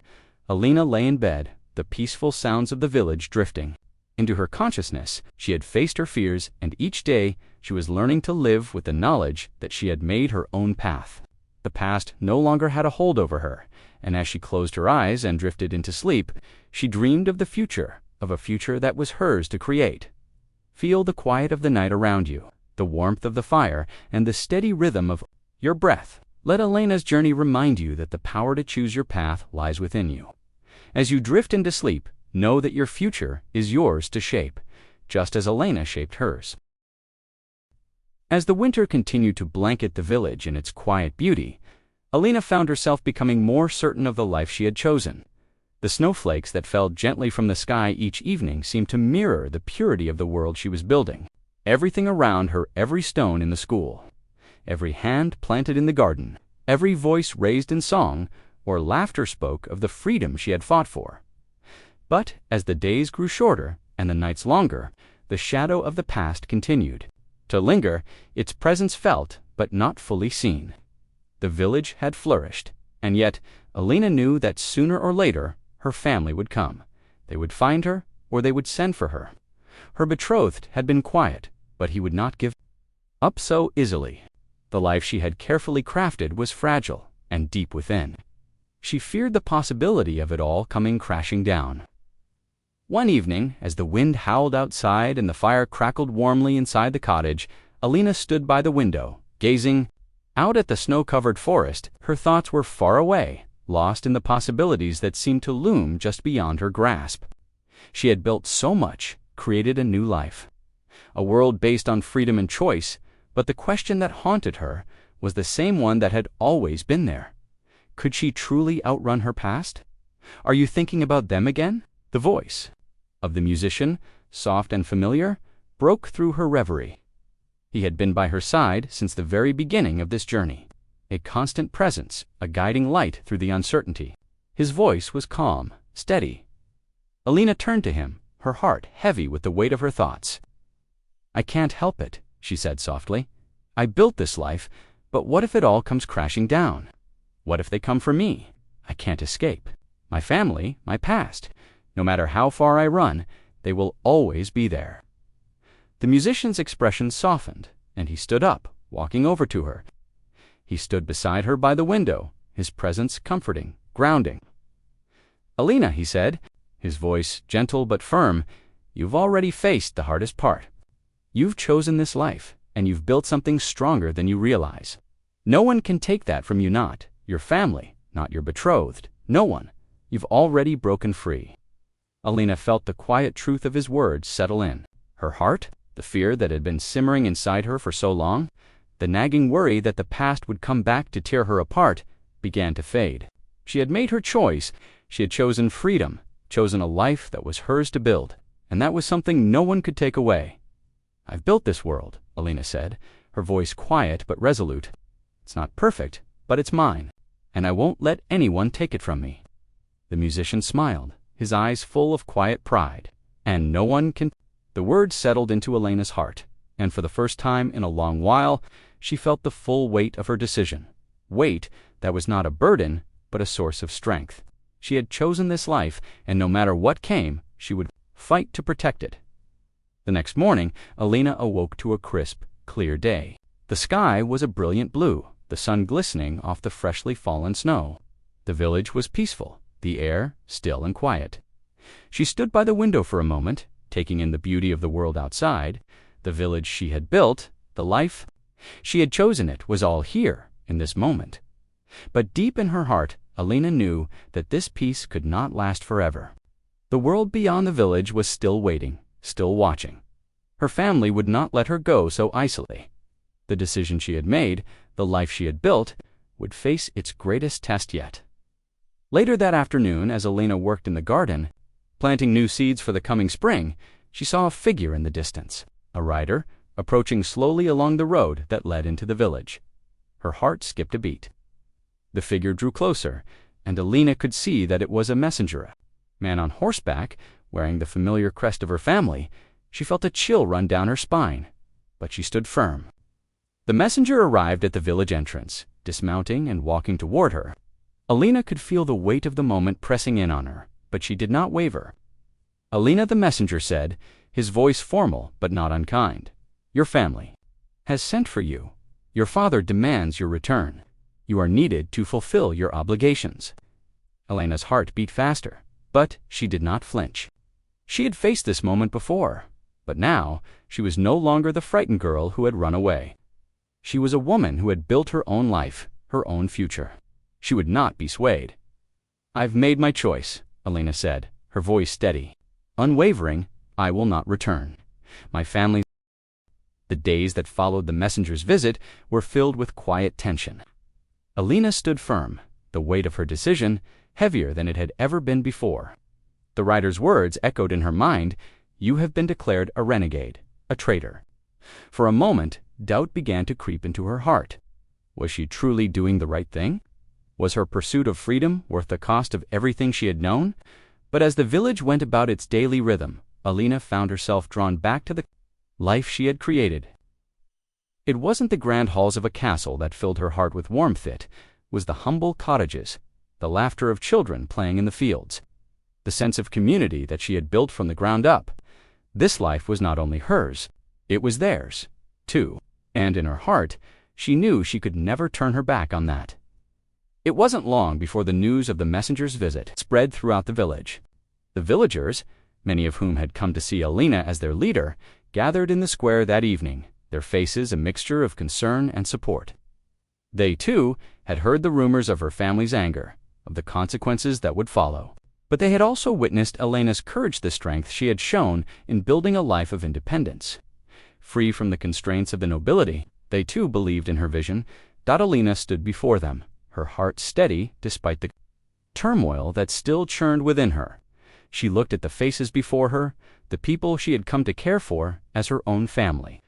Alina lay in bed, the peaceful sounds of the village drifting into her consciousness. She had faced her fears, and each day she was learning to live with the knowledge that she had made her own path. The past no longer had a hold over her, and as she closed her eyes and drifted into sleep, she dreamed of the future, of a future that was hers to create. Feel the quiet of the night around you, the warmth of the fire, and the steady rhythm of your breath. Let Alina's journey remind you that the power to choose your path lies within you. As you drift into sleep, know that your future is yours to shape, just as Alina shaped hers. As the winter continued to blanket the village in its quiet beauty, Alina found herself becoming more certain of the life she had chosen. The snowflakes that fell gently from the sky each evening seemed to mirror the purity of the world she was building. Everything around her, every stone in the school, every hand planted in the garden, every voice raised in song or laughter spoke of the freedom she had fought for. But as the days grew shorter and the nights longer, the shadow of the past continued to linger, its presence felt but not fully seen. The village had flourished, and yet Alina knew that sooner or later her family would come. They would find her, or they would send for her. Her betrothed had been quiet, but he would not give up so easily. The life she had carefully crafted was fragile and deep within. She feared the possibility of it all coming crashing down. One evening, as the wind howled outside and the fire crackled warmly inside the cottage, Alina stood by the window, gazing out at the snow-covered forest. Her thoughts were far away, lost in the possibilities that seemed to loom just beyond her grasp. She had built so much, created a new life, a world based on freedom and choice, but the question that haunted her was the same one that had always been there. Could she truly outrun her past? "Are you thinking about them again?" The voice of the musician, soft and familiar, broke through her reverie. He had been by her side since the very beginning of this journey, a constant presence, a guiding light through the uncertainty. His voice was calm, steady. Alina turned to him, her heart heavy with the weight of her thoughts. "I can't help it," she said softly. "I built this life, but what if it all comes crashing down? What if they come for me? I can't escape. My family, my past. No matter how far I run, they will always be there. The musician's expression softened, and he stood up, walking over to her. He stood beside her by the window, his presence comforting, grounding. "Alina," he said, his voice gentle but firm, "you've already faced the hardest part. You've chosen this life, and you've built something stronger than you realize. No one can take that from you, not your family, not your betrothed, no one. You've already broken free." Alina felt the quiet truth of his words settle in. Her heart, the fear that had been simmering inside her for so long, the nagging worry that the past would come back to tear her apart, began to fade. She had made her choice. She had chosen freedom, chosen a life that was hers to build, and that was something no one could take away. "I've built this world," Alina said, her voice quiet but resolute. "It's not perfect, but it's mine, and I won't let anyone take it from me." The musician smiled, his eyes full of quiet pride. "And no one can—" The words settled into Alina's heart, and for the first time in a long while, she felt the full weight of her decision. Weight that was not a burden, but a source of strength. She had chosen this life, and no matter what came, she would fight to protect it. The next morning, Alina awoke to a crisp, clear day. The sky was a brilliant blue, the sun glistening off the freshly fallen snow. The village was peaceful, the air still and quiet. She stood by the window for a moment, taking in the beauty of the world outside. The village she had built, the life she had chosen, it was all here, in this moment. But deep in her heart, Alina knew that this peace could not last forever. The world beyond the village was still waiting, still watching. Her family would not let her go so isolated. The decision she had made, the life she had built, would face its greatest test yet. Later that afternoon, as Alina worked in the garden, planting new seeds for the coming spring, she saw a figure in the distance, a rider, approaching slowly along the road that led into the village. Her heart skipped a beat. The figure drew closer, and Alina could see that it was a messenger, a man on horseback, wearing the familiar crest of her family. She felt a chill run down her spine, but she stood firm. The messenger arrived at the village entrance, dismounting and walking toward her. Alina could feel the weight of the moment pressing in on her, but she did not waver. "Alina," the messenger said, his voice formal but not unkind, "your family has sent for you. Your father demands your return. You are needed to fulfill your obligations." Alina's heart beat faster, but she did not flinch. She had faced this moment before, but now she was no longer the frightened girl who had run away. She was a woman who had built her own life, her own future. She would not be swayed. "I've made my choice," Alina said, her voice steady. Unwavering, "I will not return. My family—" The days that followed the messenger's visit were filled with quiet tension. Alina stood firm, the weight of her decision heavier than it had ever been before. The rider's words echoed in her mind, "You have been declared a renegade, a traitor." For a moment, doubt began to creep into her heart. Was she truly doing the right thing? Was her pursuit of freedom worth the cost of everything she had known? But as the village went about its daily rhythm, Alina found herself drawn back to the life she had created. It wasn't the grand halls of a castle that filled her heart with warmth. It was the humble cottages, the laughter of children playing in the fields, the sense of community that she had built from the ground up. This life was not only hers, it was theirs, too, and in her heart, she knew she could never turn her back on that. It wasn't long before the news of the messenger's visit spread throughout the village. The villagers, many of whom had come to see Alina as their leader, gathered in the square that evening, their faces a mixture of concern and support. They, too, had heard the rumors of her family's anger, of the consequences that would follow. But they had also witnessed Alina's courage, the strength she had shown in building a life of independence. Free from the constraints of the nobility, they too believed in her vision. Alina stood before them, her heart steady despite the turmoil that still churned within her. She looked at the faces before her, the people she had come to care for as her own family.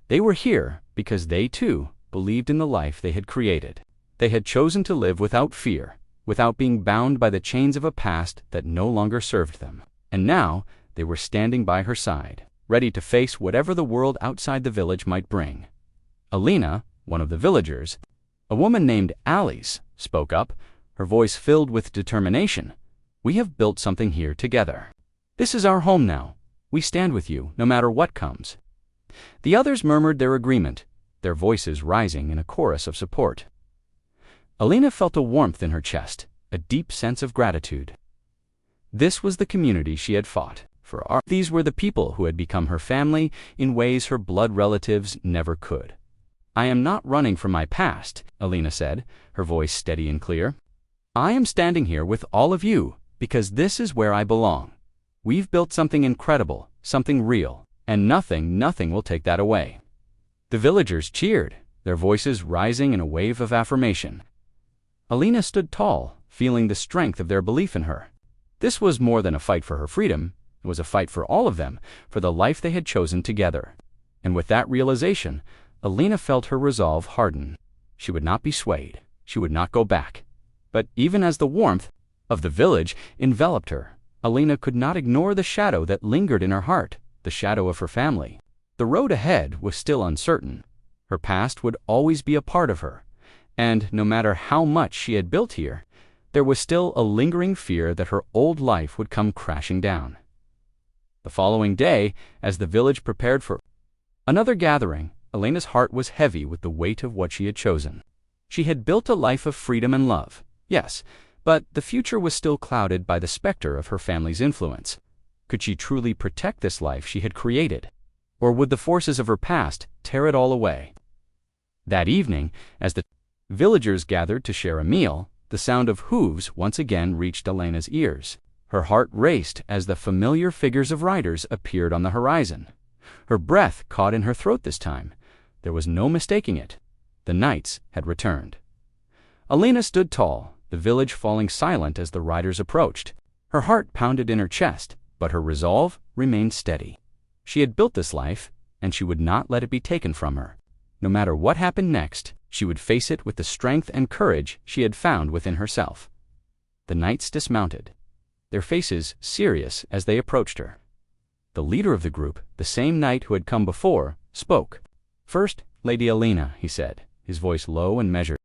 They were here because they too believed in the life they had created. They had chosen to live without fear, without being bound by the chains of a past that no longer served them. And now they were standing by her side, ready to face whatever the world outside the village might bring. Alina, one of the villagers, A woman named Alice spoke up, her voice filled with determination. "We have built something here together. This is our home now. We stand with you, no matter what comes." The others murmured their agreement, their voices rising in a chorus of support. Alina felt a warmth in her chest, a deep sense of gratitude. This was the community she had fought for. These were the people who had become her family in ways her blood relatives never could. "I am not running from my past," Alina said, her voice steady and clear. "I am standing here with all of you because this is where I belong. We've built something incredible, something real, and nothing will take that away." The villagers cheered, their voices rising in a wave of affirmation. Alina stood tall, feeling the strength of their belief in her. This was more than a fight for her freedom. It was a fight for all of them, for the life they had chosen together. And with that realization, Alina felt her resolve harden. She would not be swayed. She would not go back. But even as the warmth of the village enveloped her, Alina could not ignore the shadow that lingered in her heart, the shadow of her family. The road ahead was still uncertain. Her past would always be a part of her, and no matter how much she had built here, there was still a lingering fear that her old life would come crashing down. The following day, as the village prepared for another gathering, Alina's heart was heavy with the weight of what she had chosen. She had built a life of freedom and love, yes, but the future was still clouded by the specter of her family's influence. Could she truly protect this life she had created? Or would the forces of her past tear it all away? That evening, as the villagers gathered to share a meal, the sound of hooves once again reached Alina's ears. Her heart raced as the familiar figures of riders appeared on the horizon. Her breath caught in her throat this time. There was no mistaking it. The knights had returned. Alina stood tall, the village falling silent as the riders approached. Her heart pounded in her chest, but her resolve remained steady. She had built this life, and she would not let it be taken from her. No matter what happened next, she would face it with the strength and courage she had found within herself. The knights dismounted, their faces serious as they approached her. The leader of the group, the same knight who had come before, spoke. "First, Lady Alina," he said, his voice low and measured.